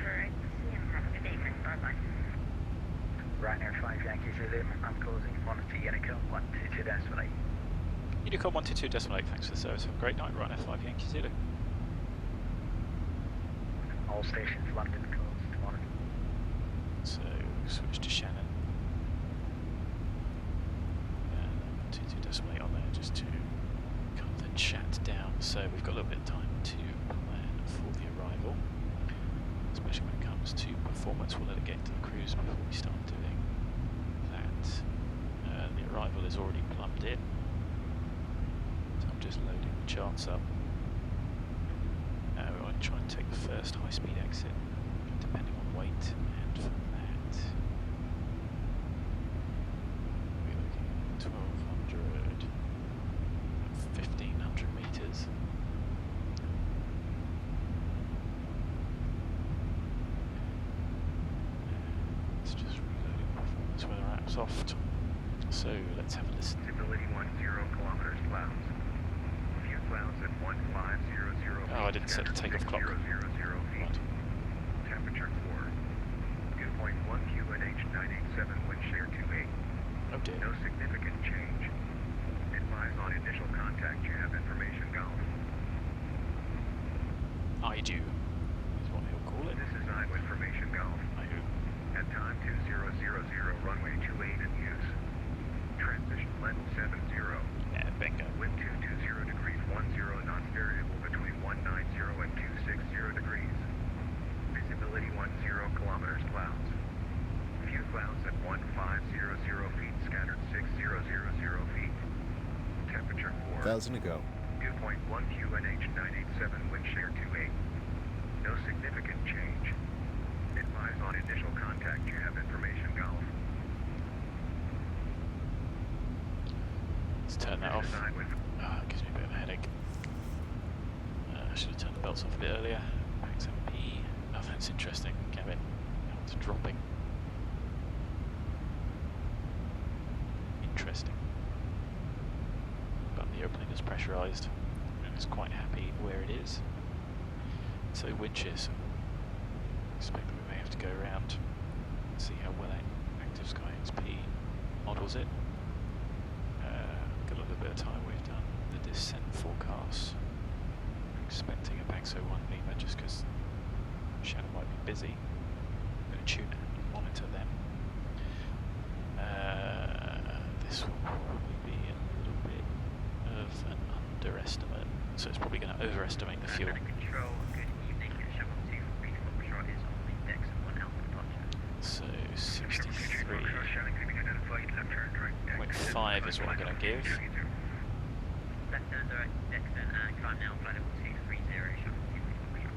Speaker 3: Have a good evening, bye-bye.
Speaker 10: Ryanair 5 Yankee Zulu, I'm closing, monitor Unicom 122 decimal 8.
Speaker 1: Unicom 122 decimal 8, thanks for the service. Have a great night, Ryanair 5 Yankee Zulu.
Speaker 10: All stations London closed, monitor.
Speaker 1: So, switch to Shannon. 122 decimal 8 on there just to calm the chat down. So, we've got a little bit of time to plan for the arrival, especially when it comes to performance. We'll let it get into the cruise before we start doing that. The arrival is already plumbed in, so I'm just loading the charts up. We want to try and take the first high-speed exit, depending on weight, and from that we're looking at 1200, 1500 metres. It's just reloading performance where the app's off. So let's have a listen.
Speaker 2: Stability 10 kilometers clouds. Few clouds at 1500.
Speaker 1: Oh, I didn't set the takeoff clock.
Speaker 2: 000 feet.
Speaker 1: Right.
Speaker 2: Temperature 4. Dew point 1 QNH 987, wind shear 28.
Speaker 1: Oh dear.
Speaker 2: No significant change. Advise on initial contact. You have information, Golf. 1500 feet, scattered 6000 feet. Temperature 4.
Speaker 9: 1,000 to go.
Speaker 2: Dew point 1 QNH 987, wind shear 28. No significant change. Advise on initial contact. You have information, Golf.
Speaker 1: Let's turn that off. It gives me a bit of a headache. I should have turned the belts off a bit earlier. XMP. Oh, that's interesting. Cabin. It's dropping. Interesting. But the airplane is pressurised and is quite happy where it is. So winches. Expect that we may have to go around and see how well Active Sky XP models it. Got a little bit of time. We've done the descent forecasts. Expecting a BAGSO 1 Lima just because Shannon might be busy. I'm going to tune and monitor them. This will probably be a little bit of an underestimate, so it's probably going to overestimate the fuel.
Speaker 3: Control, good evening. Shuttle 2 from Foxtrot is on the decks at 1 Alpha departure.
Speaker 1: So 63.5 is what I'm going to give.
Speaker 3: Left turn, direct deck turn, and climb now, flight level 230, shuttle 2 from Foxtrot.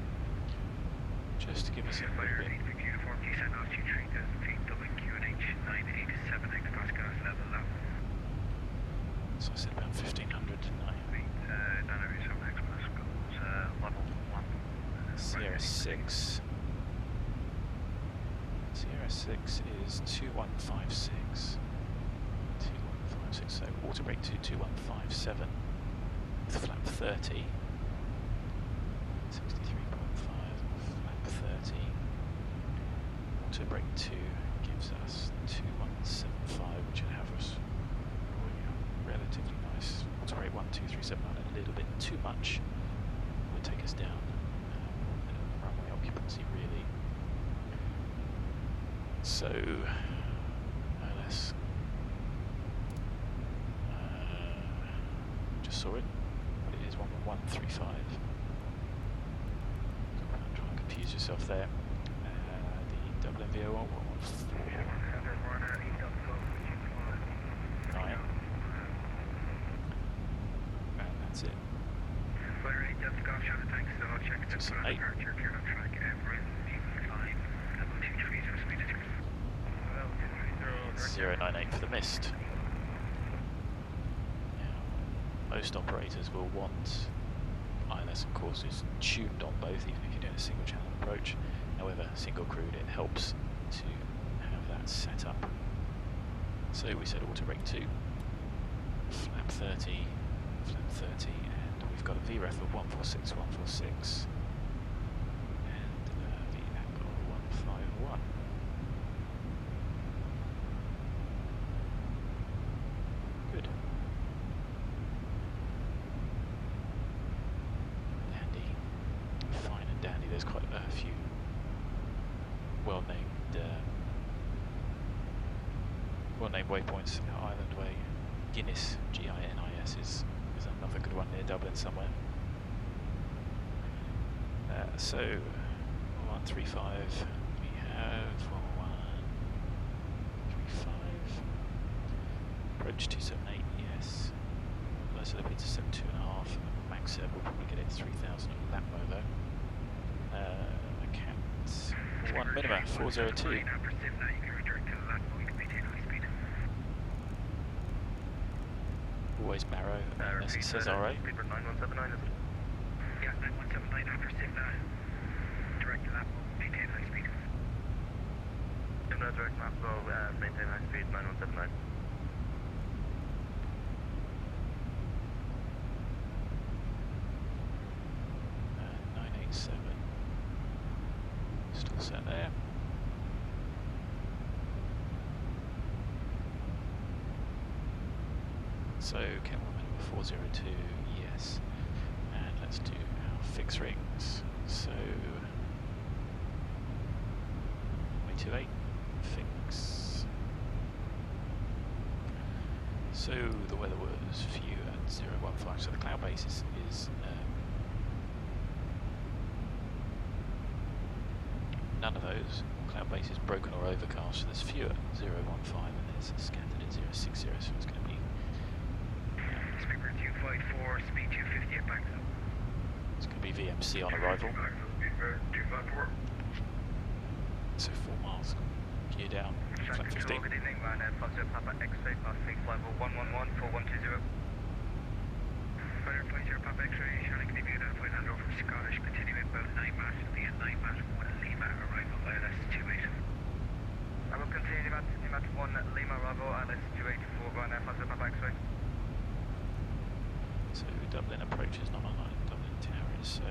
Speaker 1: Just to give us a little bit.
Speaker 4: Uniform descent altitude 3,000 feet, Dublin QNH 987 hectoscars level up.
Speaker 1: So I said about 1500, didn't I?
Speaker 4: Dynamics of Maximus goes level 1.
Speaker 1: Sierra 6. Sierra 6 is 2156. 2156, so water brake to 2157 with flap 30. 63.5, flap 30. Water brake 2 gives us 2175, which would have us relatively nice. Water brake 1, 2, 3, 7, 9, a little bit too much. Would take us down. Runway occupancy really. So let's just saw it, but it is 11135. Don't try and confuse yourself there. The Dublin VO 114. 9. And that's it. Just an 8. 098 for the mist. Now, most operators will want ILS and courses tuned on both, even if you're doing a single channel approach. However, single crewed, it helps to have that set up. So we said auto brake 2, flap 30, and we've got a VREF of 146, 146, and the angle 151. Good. Dandy. Fine and dandy. There's quite a few well-named waypoints. Island Way, Guinness, G-I-N-I-S is another good one near Dublin somewhere. So 135. We have 1135. Approach 278. Yes. Low slip to 72.5. Max we'll probably get it 3000 at Latmo though. Account 1 minima 402. Always Barrow, unless it says RA.
Speaker 2: Speed 9179, is it?
Speaker 4: Yeah, 9179 after Simna. Direct lap, maintain high speed.
Speaker 2: Simna direct map, so maintain high speed 9179.
Speaker 1: And 987. Still set there. So, camera number 402, yes. And let's do our fix rings. So, 328, fix. So, the weather was few at 015, so the cloud base is none of those. cloud base is broken or overcast, so there's fewer 015 and there's scattered at 060, so it's going to be...
Speaker 2: Speedbird 254, speed 250 at BAGSO.
Speaker 1: It's going to be VMC on arrival.
Speaker 2: Speedbird 254.
Speaker 1: So 4 miles, gear down, flight 15.
Speaker 2: Good evening, positive Papa X-ray, passing flight level 111, full 120. Fighter flight 0 Papa X-ray, Charlie, can you be identified hand over Scottish, continuing about 9 miles to the 9 miles 1 Lima, arrival ILS 28. I will continue Nimat 1 Lima, arrival ILS 28 for positive Papa X-ray.
Speaker 1: So Dublin approach is not online, Dublin Towers, so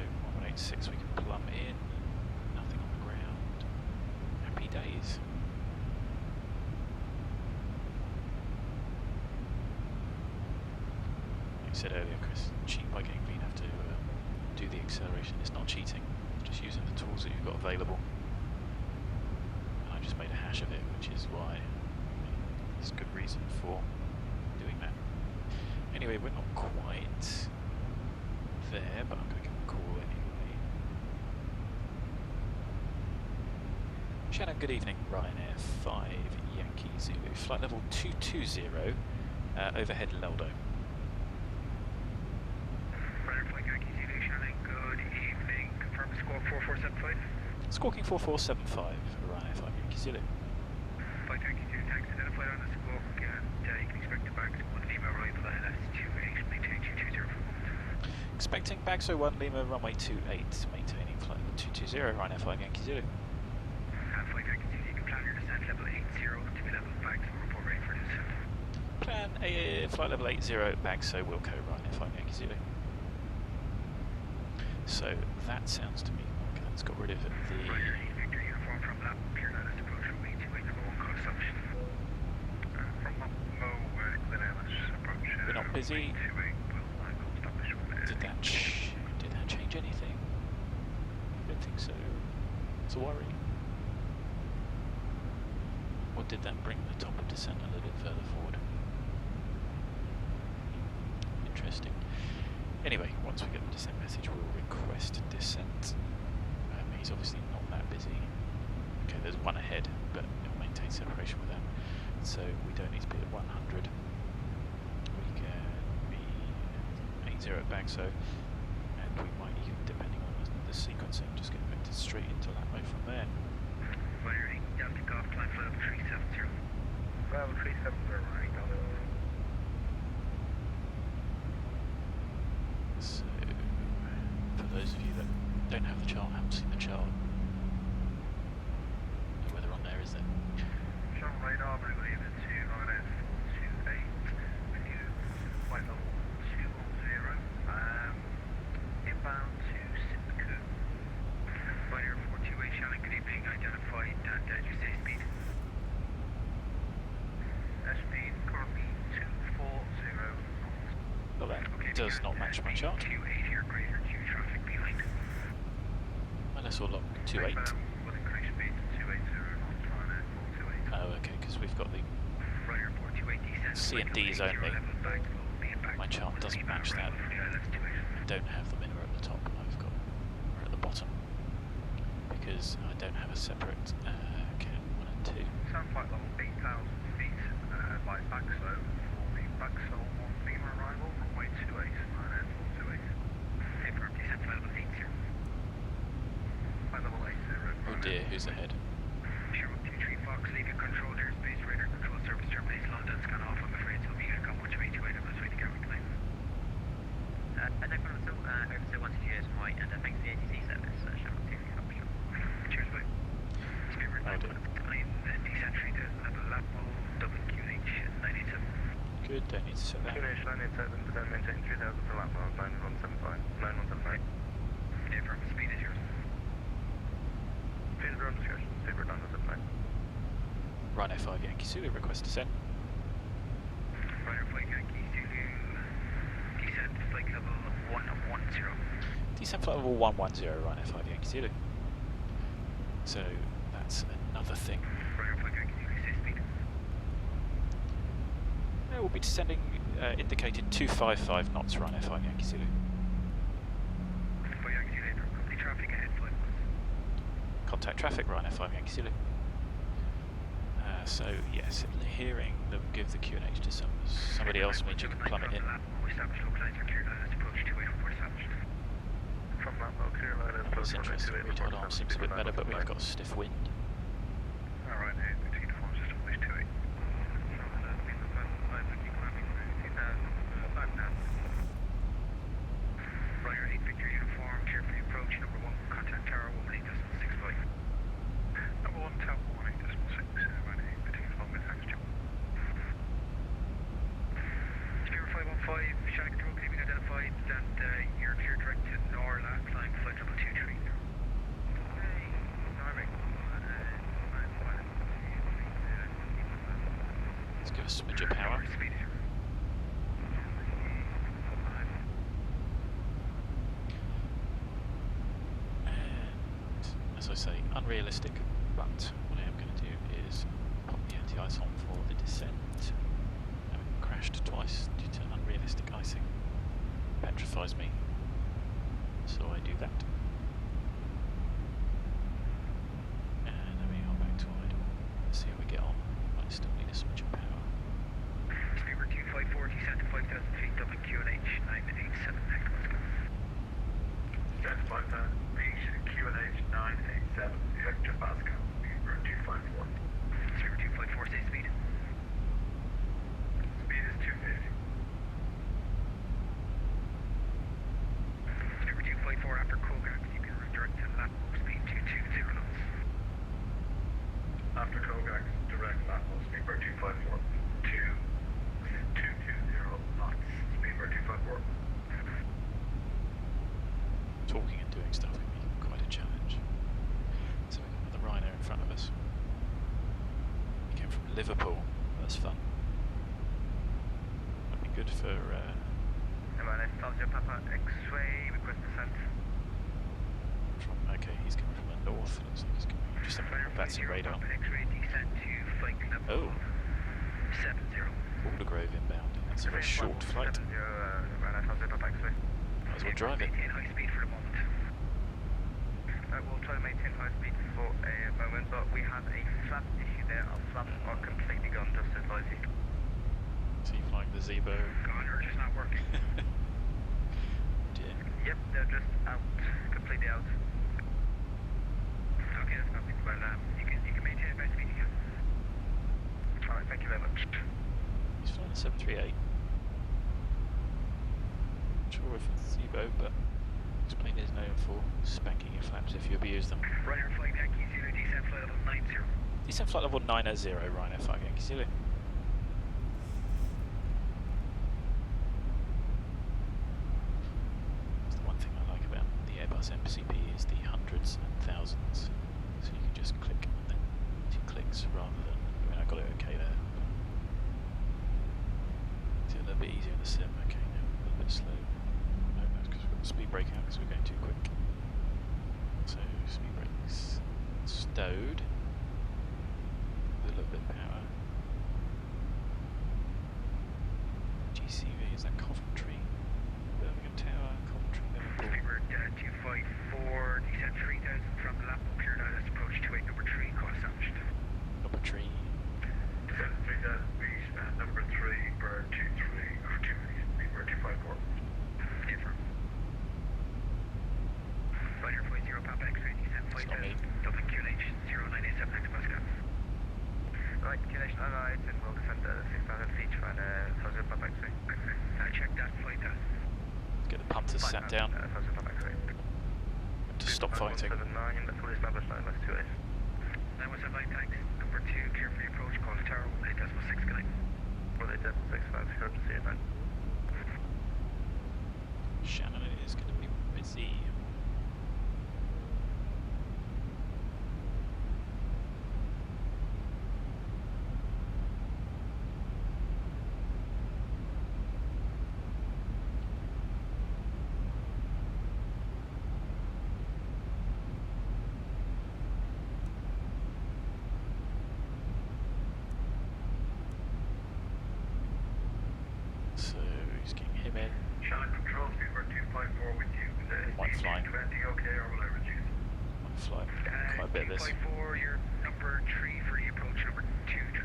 Speaker 1: 1186 we can plumb in, nothing on the ground, happy days. Like I said earlier, Chris, cheat by getting me have to do the acceleration. It's not cheating, just using the tools that you've got available. And I just made a hash of it, which is why there's good reason for doing that. Anyway, we're not quite there, but I'm going to give a call anyway. Shannon, good evening. Ryanair 5 Yankee Zulu, flight level 220, overhead LELDO.
Speaker 2: Ryanair 5 Yankee Zulu, Shannon, good evening. Confirm squawk 4475.
Speaker 1: Squawking 4475, Ryanair 5 Yankee Zulu.
Speaker 2: 5 Yankee Zulu, thanks. Identified on the squawk, and you can expect the BAGSO 1 Lima arrival ILS 28, maintain 220 for a moment.
Speaker 1: Expecting BAGSO 1 Lima, runway 28, maintaining flight level 220, Ryanair 5 Yankee Zulu.
Speaker 2: 5 Yankee Zulu, you can plan your descent level 80 to be level BAGSO, report ready for descent.
Speaker 1: Plan flight level 80, BAGSO, Wilco, Ryanair 5 Yankee Zulu. So that sounds to me like that's got rid of the...
Speaker 2: Roger, Victor uniform from lap, pure lattice approach from 828, number 1 call assumption. From Mo, Glen Ellis approach.
Speaker 1: We're not busy.
Speaker 2: 828, we'll establish one.
Speaker 1: Did that change anything? I don't think so. It's a worry. Or did that bring the top of descent a little bit further forward? Interesting. Anyway, once we get the descent message, we'll request descent. He's obviously not that busy. Okay, there's one ahead, but it'll maintain separation with them. So we don't need to be at 100. We can be 80 at BAGSO, and we might even, depending on the sequencing, just get vectored straight into Latway from there.
Speaker 2: Firing, down takeoff, climb flight level 370. Level 370, right,
Speaker 1: So, for those of you that don't have the chart, haven't seen the chart, no weather on there, is there?
Speaker 2: Shuttle radar, I believe it's 2 RNS 28, with you, flight level 210, inbound to Simcoe. Fighter 428, Shannon, good evening, identified, and you say speed? Speed currently 240.
Speaker 1: Well, that
Speaker 2: Okay,
Speaker 1: does not match my chart.
Speaker 2: 280 or greater, due traffic behind.
Speaker 1: Unless we'll lock 28.
Speaker 2: With increased speed to 280, not trying to 428.
Speaker 1: Oh, okay, because we've got the
Speaker 2: Ryanair 428 descent.
Speaker 1: C and D's only. My chart doesn't match that. I don't have the minima at the top, I've got her at the bottom. Because I don't have a separate cam 1 and 2.
Speaker 2: Sound flight level 8,000 feet by BAGSO for the BAGSO 1 Lima arrival, runway 28, Ryanair 428. Confirm descent flight level 80. Flight level 80.
Speaker 1: Oh dear, who's ahead?
Speaker 2: Sherwood 23 Fox, leave your control airspace, radar control service terminates London, scan off, I'm afraid, so be Unicom 128, I'm just waiting to get reclaim.
Speaker 11: No problem at all, over to 1 GS right, and thanks for the ATC service, Sherwood 2 Fox.
Speaker 2: Cheers, mate. Speedbird 9 descent tree to level Lapo, WQH 987.
Speaker 1: Good, don't need to set that.
Speaker 2: QH 987, descent maintain 3000 for Lapo, 9175, 9179. Confirm, speed is yours. Please run discussion, Speedbird 979.
Speaker 1: Ryanair 5 Yankee Zulu, request descent.
Speaker 2: Ryanair 5 Yankee Zulu, descent flight level 110.
Speaker 1: Descent flight level 110, Ryanair 5 Yankee Zulu. So that's another thing.
Speaker 2: Ryanair 5 Yankee Zulu, say speed.
Speaker 1: We'll be descending indicated 255 knots, Ryanair 5 Yankee Zulu.
Speaker 2: 5 Yankee Zulu, complete traffic ahead, flight.
Speaker 1: Contact traffic, Ryanair 5 Yankee Zulu. So yes, hearing them give the QNH to somebody else means you can plumb it in. It's interesting, retard arm seems a bit better, but we've got a stiff wind.
Speaker 2: Alright, between form system is 28. Ryder 8 Victor uniform, clear for the approach, number 1, contact tower 18.65. Number 1, tower 18.6, Ryder 8 between form with thanks, Joe. Spirit 515, Shannon control can be identified, and you're clear direct to Norla, climb flight level 230.
Speaker 1: Let's give us a smidge of power. And as I say, unrealistic, but what I am going to do is pop the anti-ice on for the descent. Having crashed twice due to unrealistic icing petrifies me, so I do that. And then we are back to idle. Let's see how we get on. I still need a smidge of power.
Speaker 2: Speedbird 254, descent to 5,000 feet, Dublin QNH 987 hectopascal. Descent to 5,000 feet, QNH 987 hectopascal. Speedbird 254. Speedbird 254, stay speed. Speed is 250. Speedbird 254, after Cockpit, you can redirect to lap speed 220 knots. After Cockpit, direct lap Speedbird 254. 220 knots, Speedbird 254.
Speaker 1: Talking and doing stuff can be quite a challenge. So we've got another Rhino in front of us. He came from Liverpool. That's fun. That'd be good for.
Speaker 2: Papa X-ray, request descent.
Speaker 1: Okay, he's coming from the north. Looks like he's coming just up on VATSIM radar.
Speaker 2: X-ray descent to flight level 70.
Speaker 1: Aldergrove inbound. That's a very short flight. Might as well drive it.
Speaker 2: Maintain high speed for the moment. We'll try to maintain high speed for a moment, but we have a flap issue there. Our flaps are completely gone, just to advise you.
Speaker 1: So you flying the Zibo?
Speaker 2: Gone or just not working?
Speaker 1: Dear.
Speaker 2: Yep, they're just out, completely out. Okay, that's nothing. Well, you can maintain high speed again. Alright, thank you very much.
Speaker 1: He's flying a 738. Not sure if it's Zibo, but this plane is known for spanking your flaps if you abuse them.
Speaker 2: Ryder 5 Yankee Zulu, descent flight level 90.
Speaker 1: Descent flight level 90, Ryder 5 Yankee Zulu. That's the one thing I like about the Airbus MCP is the hundreds and thousands. So you can just click and then 2 clicks rather than, I mean I got it okay there. It's a little bit easier in the sim, okay now, a little bit slow. No, that's because we've got the speed brake out because we're going too quick. So speed brakes stowed. With a little bit of power. GCV, is that Coventry? Birmingham Tower, Coventry, Liverpool.
Speaker 2: Speedbird 254, descent 3000 from lap cleared out, let's approach 28, number 3, call established.
Speaker 1: Number 3.
Speaker 2: Descent 3000 feet, number 3, bird 23, or 2, Speedbird 254. Different. Ryder 50, Papa X-ray, descent 5000, Dublin QNH 0987 hectopascal. Right, QNH 998 and we'll descend 6,000 feet for Fuzzer Papa X-ray. Check that flight down.
Speaker 1: Get the punters sat down.
Speaker 2: Fuzzer Papa X-ray.
Speaker 1: To stop fighting.
Speaker 2: 179, the full established 928. 917, thanks. Number 2, clear for the approach, call the tower, 18.6, good night. 18.6, fancy, hope to see you, man.
Speaker 1: Shannon is going to be busy. So he's getting him in.
Speaker 2: Shannon control, Speedbird 254 with you.
Speaker 1: Might fly.
Speaker 2: 20, okay, or will I reduce?
Speaker 1: Might fly quite a bit of this.
Speaker 2: 254, your number 3 for the approach, number 2,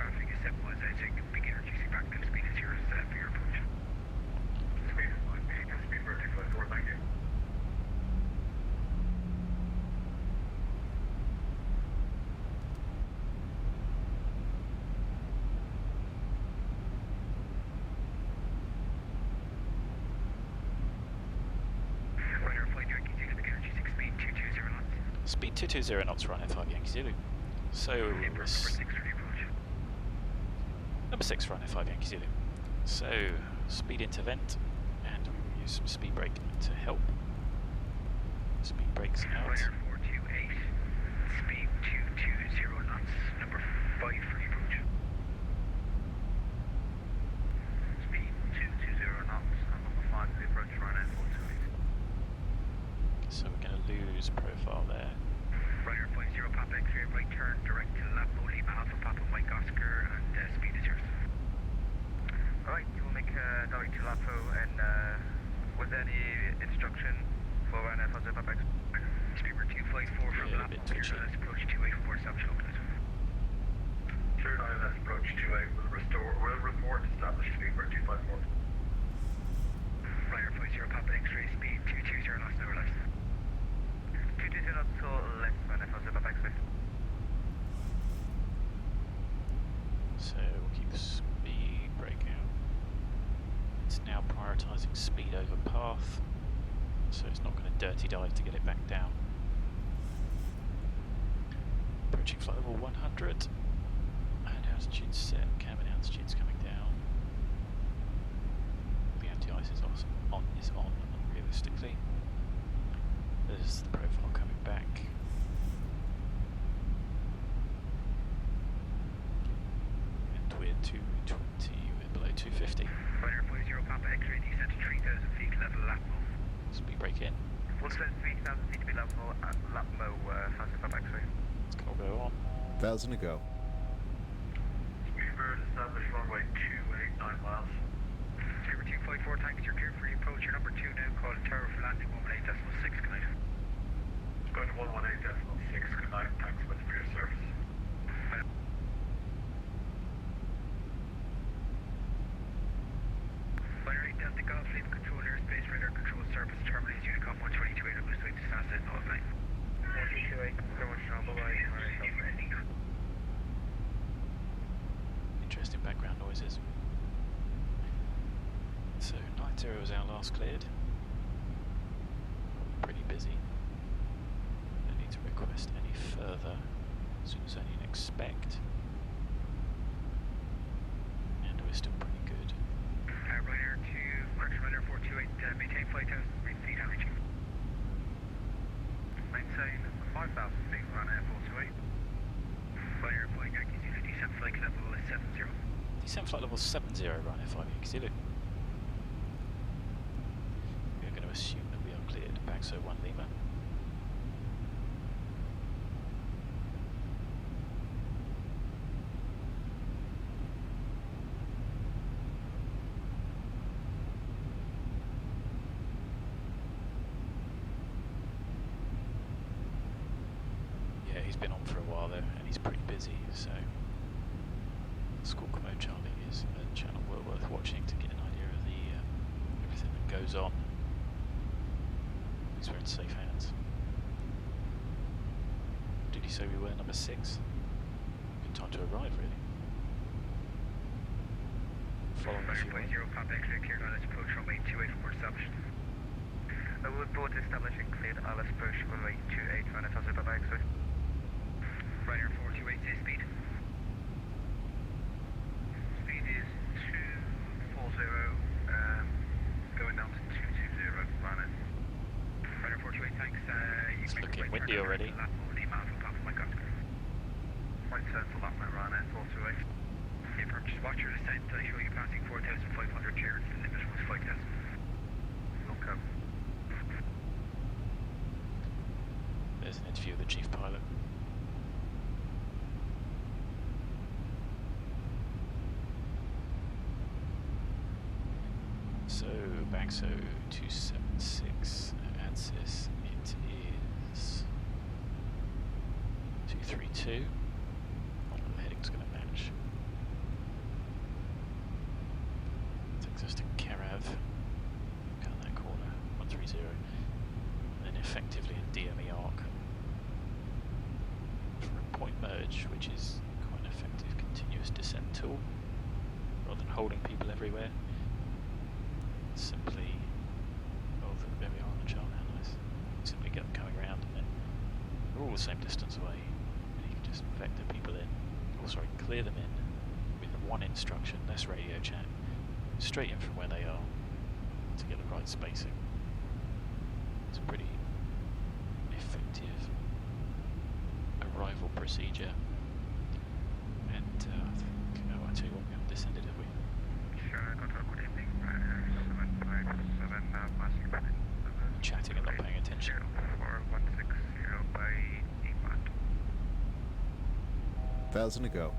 Speaker 1: 220 knots, runway 5 Yankee Zulu. So, number 6, runway 5 Yankee Zulu. So, speed into vent, and we will use some speed brake to help. Speed brakes out.
Speaker 2: Ryanair 428, speed 220 knots, number 5 for the approach. Speed 220 knots, number 5 for the approach, Ryanair 428.
Speaker 1: So we're going to lose profile there.
Speaker 2: Ryanair 50 Papa X-ray, right turn, direct to Lapo, Lima Alpha Papa Mike Oscar, and speed is yours. Alright, you will make direct to Lapo, and was there any instruction for Ryanair 50 Papa X? Speedbird 254 from
Speaker 1: Yeah,
Speaker 2: Lapo, clear ILS approach 28 establish localizer. Clear ILS approach 28 will report established Speedbird 254. Ryanair 50 Papa X-ray, speed 220 knots, no less. 220 knots to left, Ryanair 50 Papa X-ray.
Speaker 1: So we'll keep the speed brake out. It's now prioritising speed over path, so it's not going to dirty dive to get it back down. Approaching flight level 100, and altitude set, cabin altitude's coming down. The anti-ice is on, realistically. There's the profile coming back. And we're 220, we're below 250.
Speaker 2: Ryanair 50 Papa X-ray, descent to 3,000 feet, level Lapo.
Speaker 1: Speed brake in.
Speaker 2: We'll send 3,000 feet to be level at Lapo, 50 Papa X-ray.
Speaker 1: It's going to go on.
Speaker 9: 1,000 to go.
Speaker 2: Speedbird established runway 289 miles. Sabre 254, thanks, you're clear for the approach. Your number 2 now, call tower for landing 118.6, good night. Going to 118.6, good night, thanks much for your service. Binary Delta Golf, leave control airspace, radar control surface, terminate Unicom 122, I'm going to fast at 09. 128, so much now, bye-bye.
Speaker 1: Interesting background noises. So 90 was our last cleared. Pretty busy. Don't need to request any further as soon as I need expect. And we're still pretty good.
Speaker 2: Ryanair 2, correction Ryanair 428, maintain 5,000 feet average. Maintain 5,000 feet, Ryanair 428. Ryanair 5 Yankee Zulu, descent flight level 70.
Speaker 1: Descent flight level 70, Ryanair 5 Yankee Zulu. We are going to assume that we are cleared. BAGSO 1 Lima. Yeah, he's been on for a while though, and he's pretty busy, so Squawk Mode Charlie is a channel well worth watching to get an idea of the everything that goes on. At least we're in safe hands. Did he say we were number 6? Good time to arrive, really. Follow us.
Speaker 2: Ryanair 50 Papa X-ray, cleared ILS approach runway 28 report established. Wood boat establishing cleared ILS approach runway 28 Ryanair 50 Papa X-ray. Ryanair 428, say speed. Speed is 240, going down to 220, Ryanair. Ryanair 428, thanks.
Speaker 1: It's looking windy already.
Speaker 2: Lima Alpha Papa Mike Oscar. Right turn for Lima, Ryanair 428. Approach, watch your descent. I show you passing 4,500 clearance. The limit was 5,000. Okay.
Speaker 1: There's an interview with the chief pilot. So, BAGSO 276, ADSYS, it is 232. The heading's going to match. Takes us to Karav, cut that corner, 130. And then effectively a DME arc for a point merge, which is quite an effective continuous descent tool. Rather than holding people everywhere, simply, oh, there we are on the chart now, nice. Simply get them coming around and then They're all the same distance away. And you can just vector people in, or sorry, clear them in with one instruction, less radio chat, straight in from where they are to get the right spacing. It's a pretty effective arrival procedure. And I think, oh, I tell you what, we haven't descended, have we?
Speaker 2: Sure, good evening, Ryanair 757, passing back.
Speaker 1: Chatting and not paying attention.
Speaker 2: 4160 by EKLAD.
Speaker 9: 1,000 to go.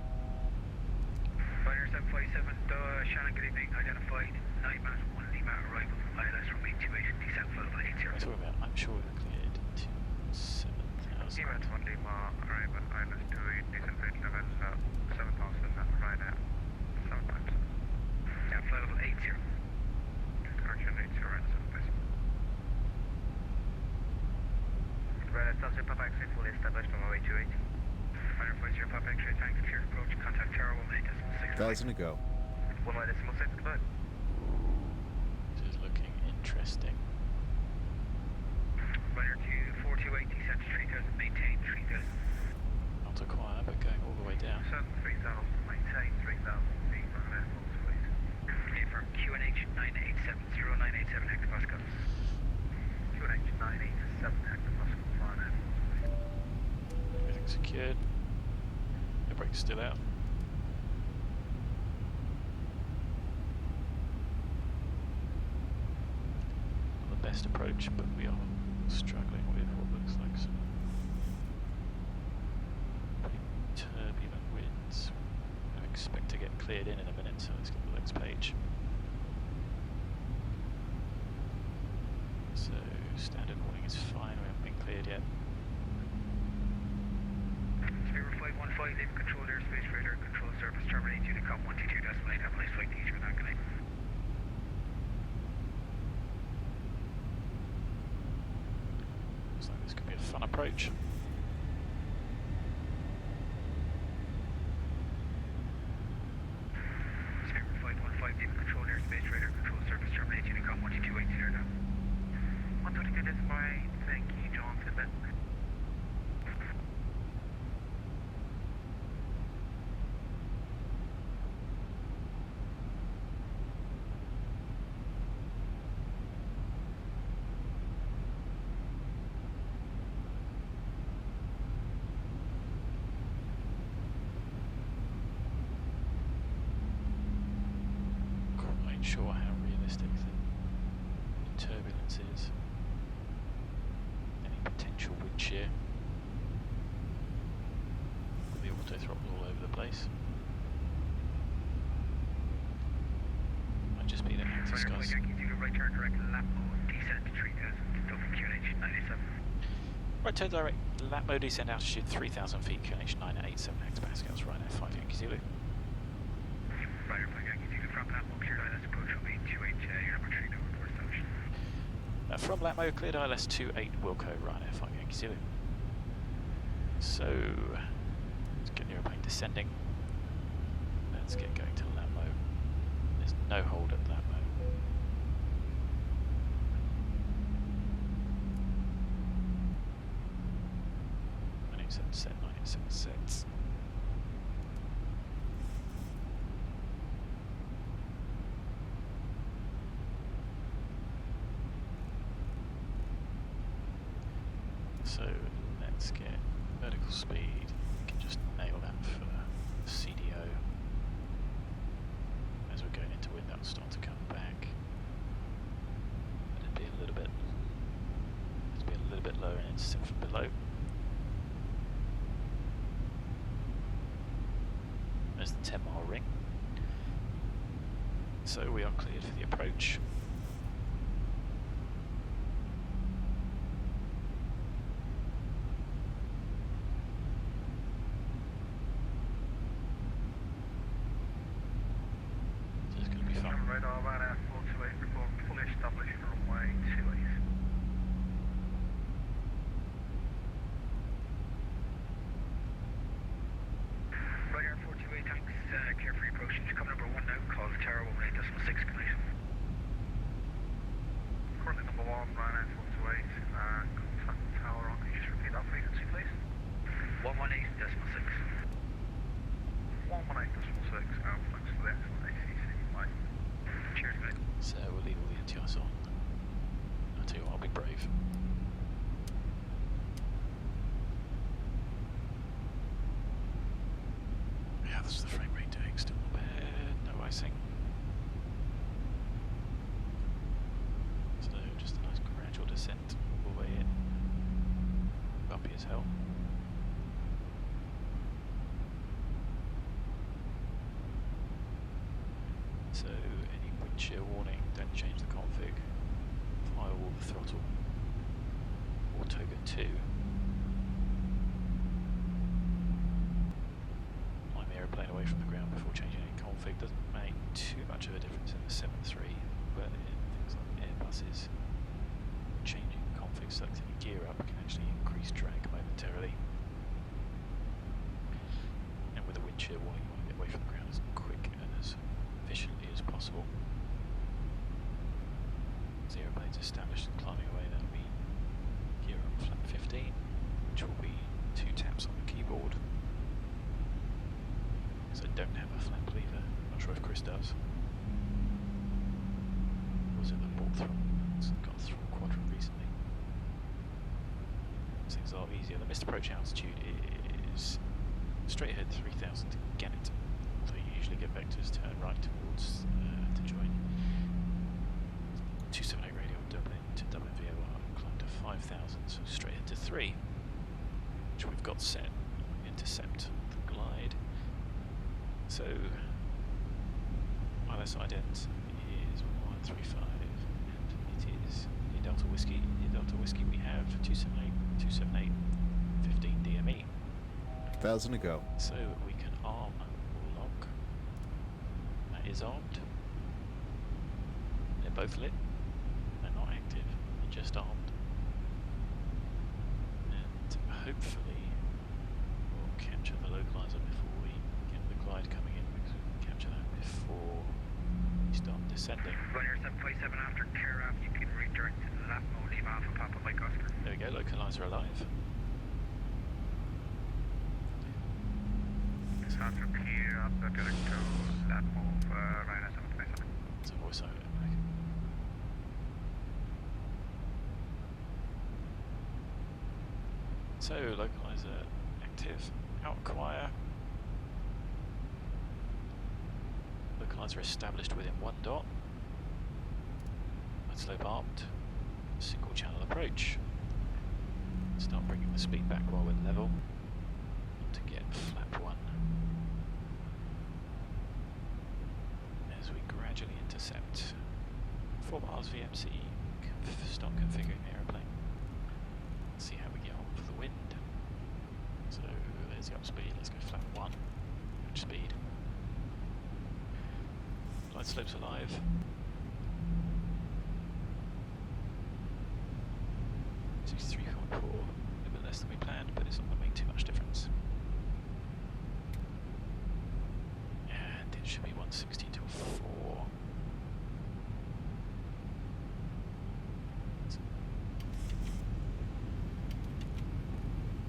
Speaker 2: Ryanair 757, Shannon, good evening, identified 9 minutes 1 Lima arrival, ILS from 828, descent flight level 80.
Speaker 1: What are we talking about? I'm sure we've cleared to 7,000.
Speaker 2: 9 minutes 1 Lima arrival, ILS 28, descent flight level 7,000, Ryanair 7 times. Yeah, flight level 80. Correction 80, Ryanair 7 place. Ryanair Station Papa X-ray fully established on my way 28. Ryanair 40 Papa X-ray, thanks, clear approach, contact Tower 186.
Speaker 9: 1,000 to go.
Speaker 2: 1.6, goodbye.
Speaker 1: This is looking interesting.
Speaker 2: Ryanair 428, descent 3000, maintain 3000.
Speaker 1: Not acquire, but going all the way down.
Speaker 2: 3000, maintain 3000 feet, Ryanair full speed. Confirm QNH 987, 0987 hectopascal. QNH 987 hectopascal, Ryanair full speed.
Speaker 1: Everything's secured. The brake's still out. Not the best approach, but we are struggling with what looks like some pretty turbulent winds. I expect to get cleared in a minute, so let's get the next page. So, standard warning is fine, we haven't been cleared yet.
Speaker 2: Spirit Flight 15, leave control airspace, radar control surface, terminate Unicom 122.8, have a nice flight to each with Anchor.
Speaker 1: Looks like this could be a fun approach.
Speaker 2: Spirit Flight 15, leave control airspace, radar control surface, terminate Unicom 122.8, zero down. 122, this is my thank you, John Tidbit.
Speaker 1: Quite sure how realistic the turbulence is. Any potential wind shear. With the auto throttle all over the place. Might just be the active skies.
Speaker 2: Right turn direct lap mode, descent 3000, Dublin QNH 987.
Speaker 1: Right turn direct, lap mode, descend altitude 3000 feet, QNH 987 hectopascals, Ryanair 5 Yankee Zulu.
Speaker 2: Ryanair 5 Yankee Zulu from lap mode, cleared ILS approach from 828, your number 3, no report establishment.
Speaker 1: From lap mode, cleared ILS 28 Wilco, Ryanair 5 Yankee Zulu. So, let's get the aeroplane descending. Let's get going to lap mode. There's no hold at lap mode. Set 976. So let's get vertical speed. We can just nail that for CDO. As we're going into wind, that'll start to come back. It'll be a little bit. Let's be a little bit lower and sit from below. There's the 10-mile ring. So we are cleared for the approach. So it's going to be fun.
Speaker 2: Radar Ryanair 428, report fully established runway 28. Ryanair 428, thanks, clear for your approach. Come number 1 now, call the Tower 18.6, please. Ryanair 428, 428, Ryanair 428, thanks, clear for your approach. Come number 1 now, call the Tower 18.6, please. Ryanair 428,
Speaker 1: So any wind shear warning, don't change the config. Firewall the throttle. Autoga 2. Line the aeroplane away from the ground before changing any config. Doesn't make too much of a difference in the 7.3, but in things like Airbuses, changing config, selecting a gear up can actually increase drag momentarily. And with a wind shear warning, you want to get away from the ground as quick and as efficiently as possible. As the aeroplane's established and climbing away, that'll be gear up flap 15, which will be 2 taps on the keyboard. So I don't have a flap lever. Not sure if Chris does. Was it the port throttle? It's got a throttle quadrant recently. Things are a lot easier. The missed approach altitude is straight ahead 3000 to Gannet. So you usually get vectors turn right towards to join 278 radio Dublin to Dublin VOR, climb to 5000, so straight ahead to 3, which we've got set. Intercept the glide. So ILS ident is 135, and it is India Delta Whiskey. India Delta Whiskey, we have 278, 15 DME.
Speaker 9: 1,000 to go.
Speaker 1: So we can arm or lock. That is armed. They're both lit. They're not active. They're just armed. And hopefully we'll capture the localizer before we get the glide coming in, because we can capture that before we start descending.
Speaker 2: Runner 757 after Takeoff, you can redirect to the left mode, leave Alpha Papa Mike Oscar.
Speaker 1: There we go, localizer alive.
Speaker 2: After Pierre, after direct to left move, Runner 757.
Speaker 1: So voice over back. So localizer active, out acquire. Localizer established within 1 dot. Wide slope armed. Single channel approach. Start bringing the speed back while we're level to get flap 1. As we gradually intercept 4 miles VMC, start configuring the aeroplane. Let's see how we get on for the wind. So there's the up speed, let's go flap 1, average speed. Glide slope's alive. It's 3.4, a little bit less than we planned, but it's not going to make too much difference. And it should be 160 till 4.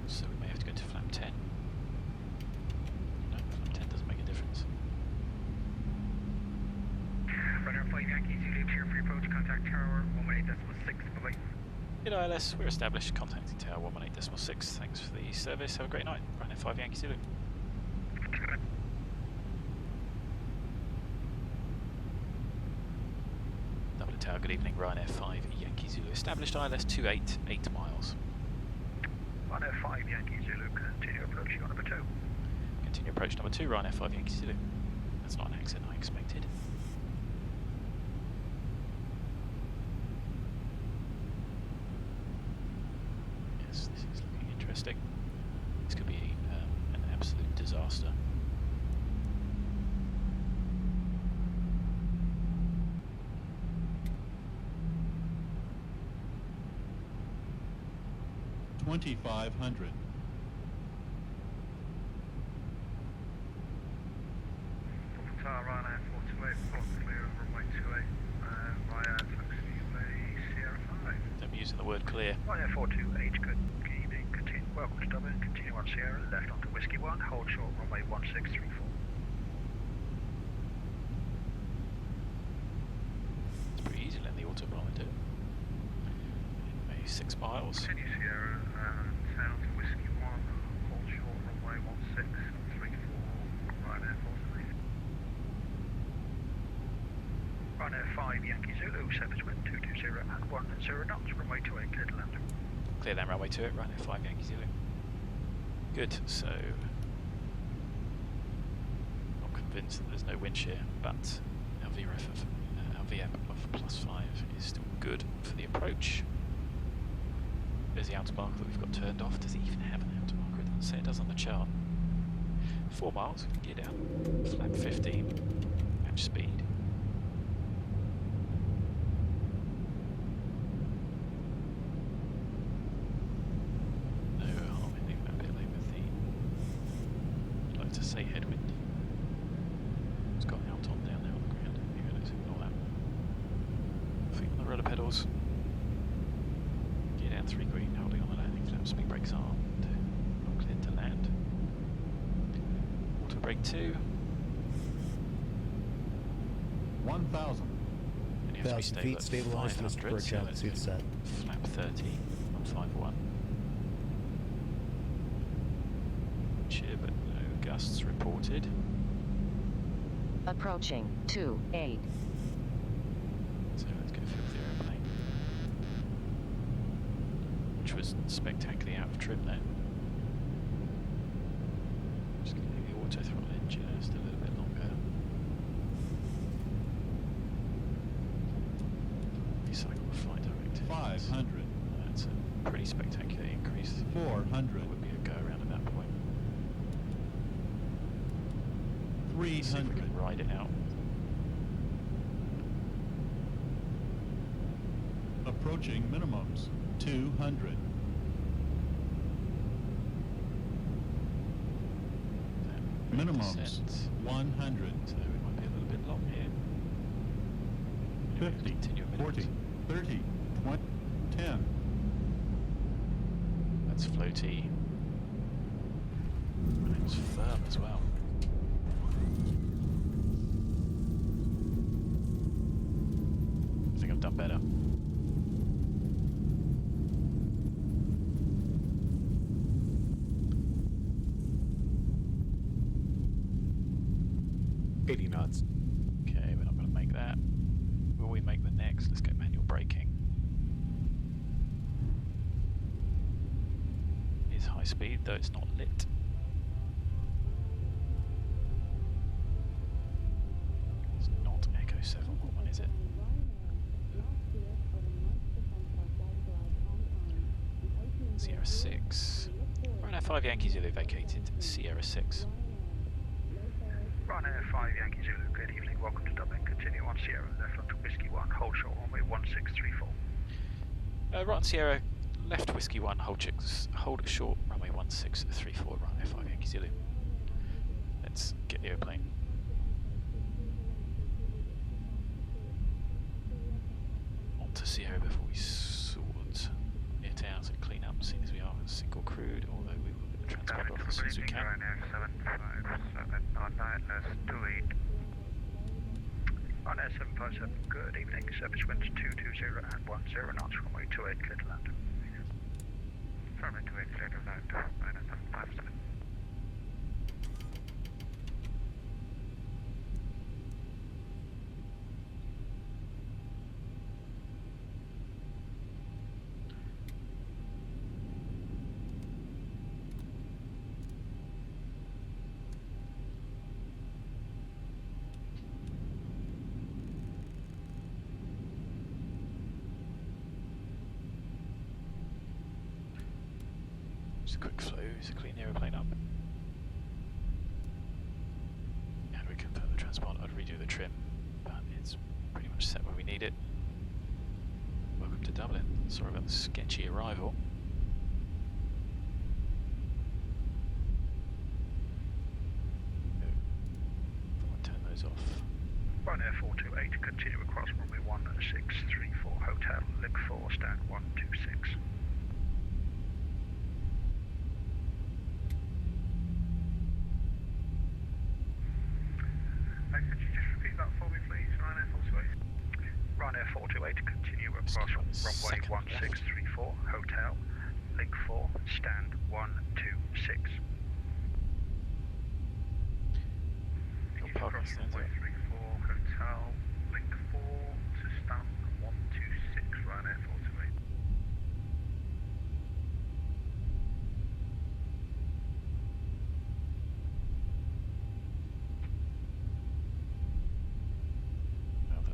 Speaker 1: So we may have to go to flap 10. No, flap 10 doesn't make a difference.
Speaker 2: Runner 5 Yankee Zulu, clear free approach, contact tower 118.6, bye-bye.
Speaker 1: In ILS, we're established, contacting tower 118.6. Thanks for the service, have a great night. Ryanair 5 Yankee Zulu. Dublin Tower, good evening, Ryanair 5 Yankee Zulu. Established ILS 28, 8 miles.
Speaker 10: Ryanair 5 Yankee Zulu, continue approach number 2.
Speaker 1: Continue approach number 2, Ryanair 5 Yankee Zulu. That's not an accident I expected. Yes, this is looking interesting. This could be an absolute disaster.
Speaker 12: $2,500.
Speaker 2: Tower Ryanair 428, block clear over runway 28, Ryanair taxi Sierra 5.
Speaker 1: I'm using the word clear.
Speaker 10: Ryanair 42H, good evening, continue, welcome to Dublin, continue on Sierra, left onto Whiskey 1, hold short runway 1634.
Speaker 1: It's pretty easy letting the autopilot do it. Maybe 6 miles.
Speaker 2: Continue Sierra, 10 onto Whiskey 1, hold short runway 1634, Ryanair 428.
Speaker 10: Ryanair 5 Yankee Zulu, 7 wind 220 and 10 knots, runway 28, clear to land.
Speaker 1: Clear that runway to it, Ryanair 5 Yankee Zulu. Good, so not convinced that there's no wind shear, but our VRF of our VM of +5 is still good for the approach. There's the outer marker that we've got turned off. Does it even have an outer marker? It doesn't say it does on the chart. 4 miles, gear down, flap 15, match speed. No harm in leaving that bit late with the, I'd like to say headwind. It's got out on down there on the ground. Maybe let's ignore that. Feet on the rudder pedals. Gear down 3 green, holding on the landing flap, speed brakes armed. Not cleared to land. Auto brake 2.
Speaker 12: 1,000.
Speaker 1: And you have to be
Speaker 13: 1,000 feet, stabilized, list approach
Speaker 1: so
Speaker 13: altitude set.
Speaker 1: Flap 30 on 5-1. Cheer, but no gusts reported.
Speaker 7: Approaching 2-8.
Speaker 1: So let's go for the aeroplane. Which was spectacularly out of trim then. Just going to leave the auto throttle in just a little bit longer. Recycle the flight directive.
Speaker 12: 500.
Speaker 1: That's a pretty spectacular increase.
Speaker 12: 400.
Speaker 1: Would be a go around at that point.
Speaker 12: 300.
Speaker 1: See if we can ride it out.
Speaker 12: Approaching minimums. 200. Minimums. 100.
Speaker 1: So we might be a little bit long here.
Speaker 12: 50.
Speaker 1: Continue a minute.
Speaker 12: 40. 30. 20. 10.
Speaker 1: That's floaty. And it's firm as well. I think I've done better.
Speaker 13: Knots.
Speaker 1: Okay, we're not going to make that. Will we make the next? Let's go manual braking. It is high speed, though it's not lit. It's not Echo 7. What one is it? Sierra 6. Ryanair 5 Yankee Zulu vacated Sierra 6.
Speaker 2: Ryanair 5 Yankee Zulu, good evening, welcome to Dublin, continue on Sierra, left onto Whiskey 1, hold short runway 1634.
Speaker 1: Right on Sierra, left Whiskey 1, hold short, runway 1634, Ryanair 5 Yankee Zulu. Let's get the airplane. Onto Sierra before we sort it out and clean up, seeing as we are single crewed, although we will get the transponder off as soon as we can.
Speaker 2: Ryanair 757 let's do it. Ryanair 757, good evening, service winds 220 and 10 knots, runway 28, clear to land. Runway 28, clear to land, Ryanair 757.
Speaker 1: Just a quick flow to clean the aeroplane up. And we confirm the transponder. I'd redo the trim, but it's pretty much set where we need it. Welcome to Dublin. Sorry about the sketchy arrival. Turn those off.
Speaker 2: Ryanair 428, continue across runway 1634, hotel, link 4, stand 126. Could you just repeat that for me, please, Ryanair 428? Ryanair 428, continue across runway 1634, hotel, link 4, stand 126. Across runway 34, hotel, link 4 to stand 126, Ryanair 428.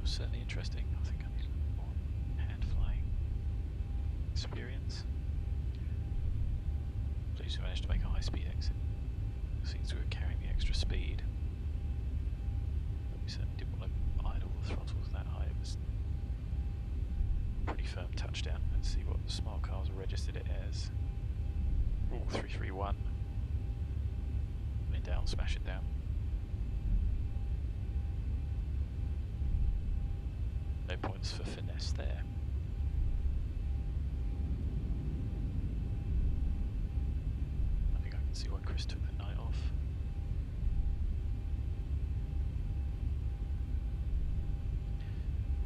Speaker 1: was certainly interesting. I think I need a little more hand flying experience. Pleased we managed to make a high speed exit. Seems we were carrying the extra speed. But we certainly didn't want to idle the throttles that high. It was a pretty firm touchdown. Let's see what the smart cars registered it as. Ooh, 331. Down, smash it down. No points for finesse there. I think I can see why Chris took the night off.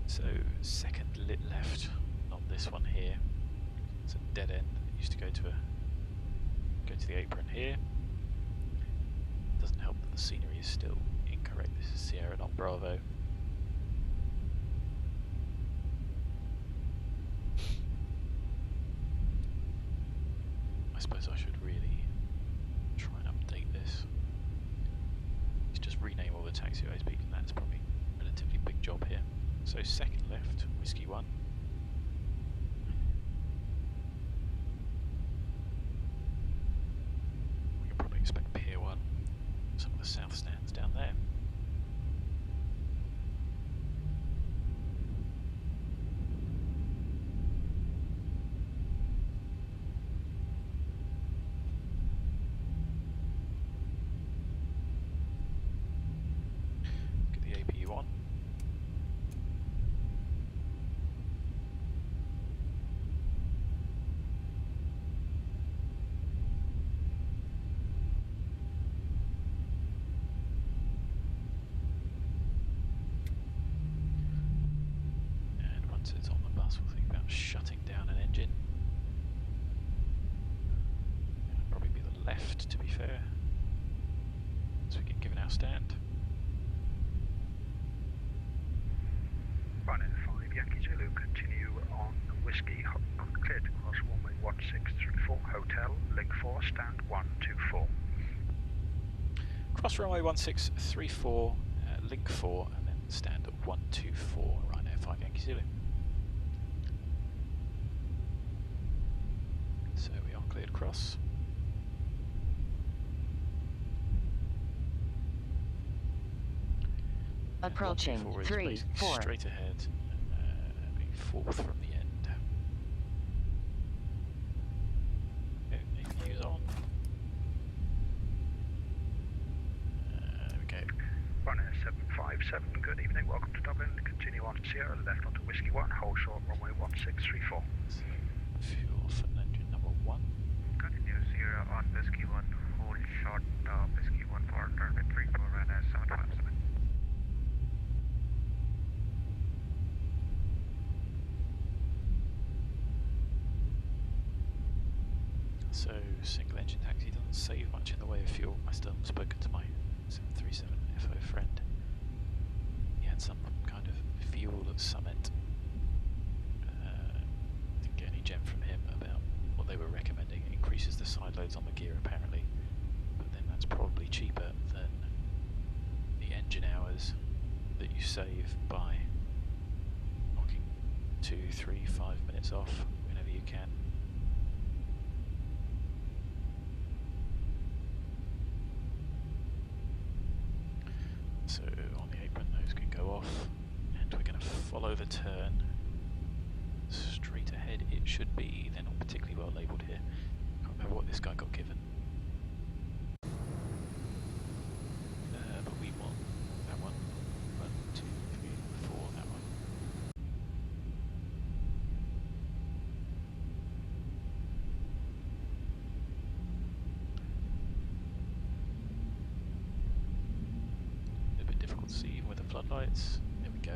Speaker 1: So, second lit left, not this one here. It's a dead end. It used to go to the apron here. Doesn't help that the scenery is still incorrect. This is Sierra, not Bravo. I suppose I should really try and update this. Let's just rename all the taxiways, and that's probably a relatively big job here. So second left, Whiskey 1. We can probably expect Pier 1. Some of the south stands down there. Get the APU on. It's on the bus, we'll think about shutting down an engine. It'll probably be the left, to be fair, so we get given our stand.
Speaker 10: Runway 5 Yankee Zulu, continue on Whiskey, cleared to cross runway 1634, hotel, link 4, stand 124.
Speaker 1: Cross runway 1634, link 4, and then stand at 124, Ryanair 5 Yankee Zulu. So we are cleared across.
Speaker 7: Approaching 3, 4.
Speaker 1: Straight ahead, being fourth from the end. APU's on. There we go.
Speaker 10: Ryanair 757, good evening, welcome to Dublin. Continue on Sierra, left onto Whiskey 1, hold short runway 1634.
Speaker 1: So, fuel for engine number 1.
Speaker 2: Continue Sierra on Whiskey 1, hold short Whiskey 1 for runway 34, Ryanair 757.
Speaker 1: So, single engine taxi doesn't save much in the way of fuel. I still haven't spoken to my 737 FO friend. He had some kind of fuel at Summit. Didn't get any gem from him about what they were recommending. It increases the side loads on the gear apparently, but then that's probably cheaper than the engine hours that you save by knocking 2, 3, 5 minutes off whenever you can. So on the apron those can go off, and we're going to follow the turn. Straight ahead it should be. They're not particularly well labelled here. Can't remember what this guy got given. But we want that one. 1, 2, 3, 4, that one. A bit difficult to see even with the floodlights. There we go.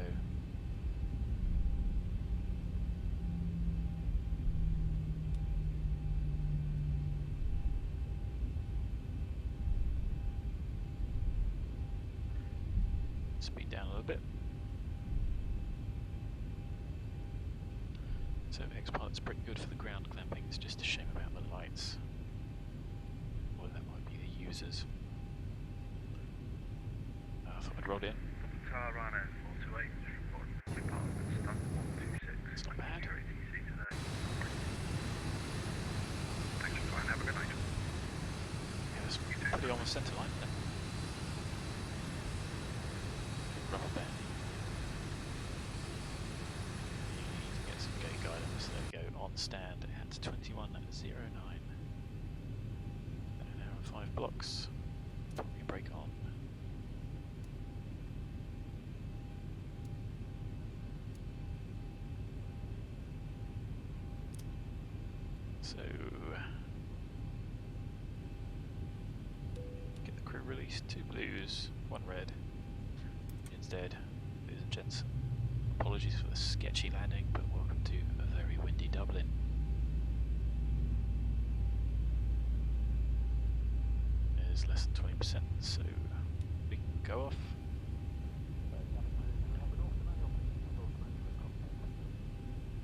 Speaker 1: Speed down a little bit. So X-Pilot's pretty good for the ground clamping, it's just a shame about the lights. Or that might be the users. I thought I'd roll in.
Speaker 2: Ryanair 428, reporting
Speaker 1: centre line then. Rubber band. You need to get some gate guidance. There we go, on stand at 21.09. An hour and 5 blocks. Parking brake on. So, get the crew released, 2 blues, 1 red. Engine's dead, ladies and gents. Apologies for the sketchy landing, but welcome to a very windy Dublin. There's less than 20%, so we can go off.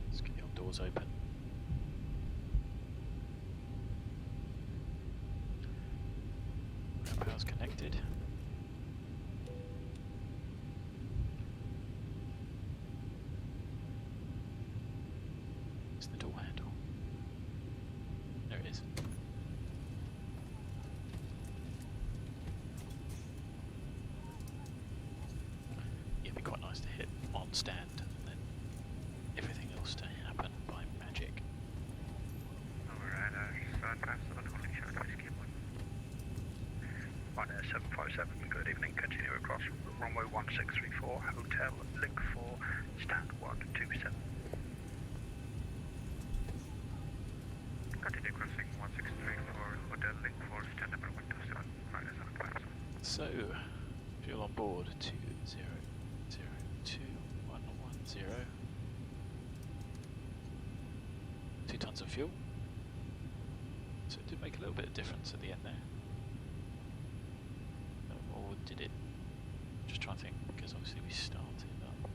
Speaker 1: Let's get the on doors open. Power's connected. It's the door handle. There it is. It'd be quite nice to hit on stand and then everything else to happen by magic.
Speaker 2: Alright, start past the calling shot, whiskey 1. 757, good evening, continue across runway 1634, hotel, link 4, stand 127. Continue crossing 1634, hotel, link 4, stand number 127, right as on plans.
Speaker 1: So, fuel on board 2002110. 2 tons of fuel. So it did make a little bit of difference at the end there. Or did it? Just trying to think, because obviously we started up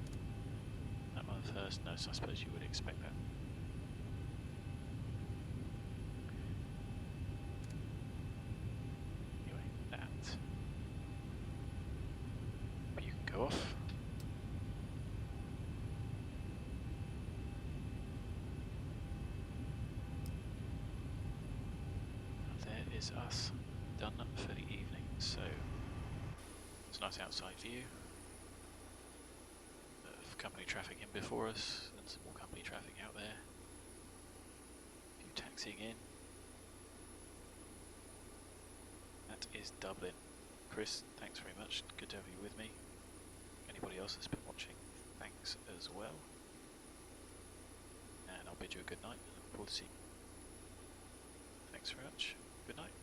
Speaker 1: that one first. No, so I suppose you would expect that. Anyway, that. But you can go off. And there is us done for the evening. So. It's a nice outside view of company traffic in before us and some more company traffic out there. A few taxiing in. That is Dublin. Chris, thanks very much. Good to have you with me. Anybody else that's been watching, thanks as well. And I'll bid you a good night and look forward to seeing you. Thanks very much. Good night.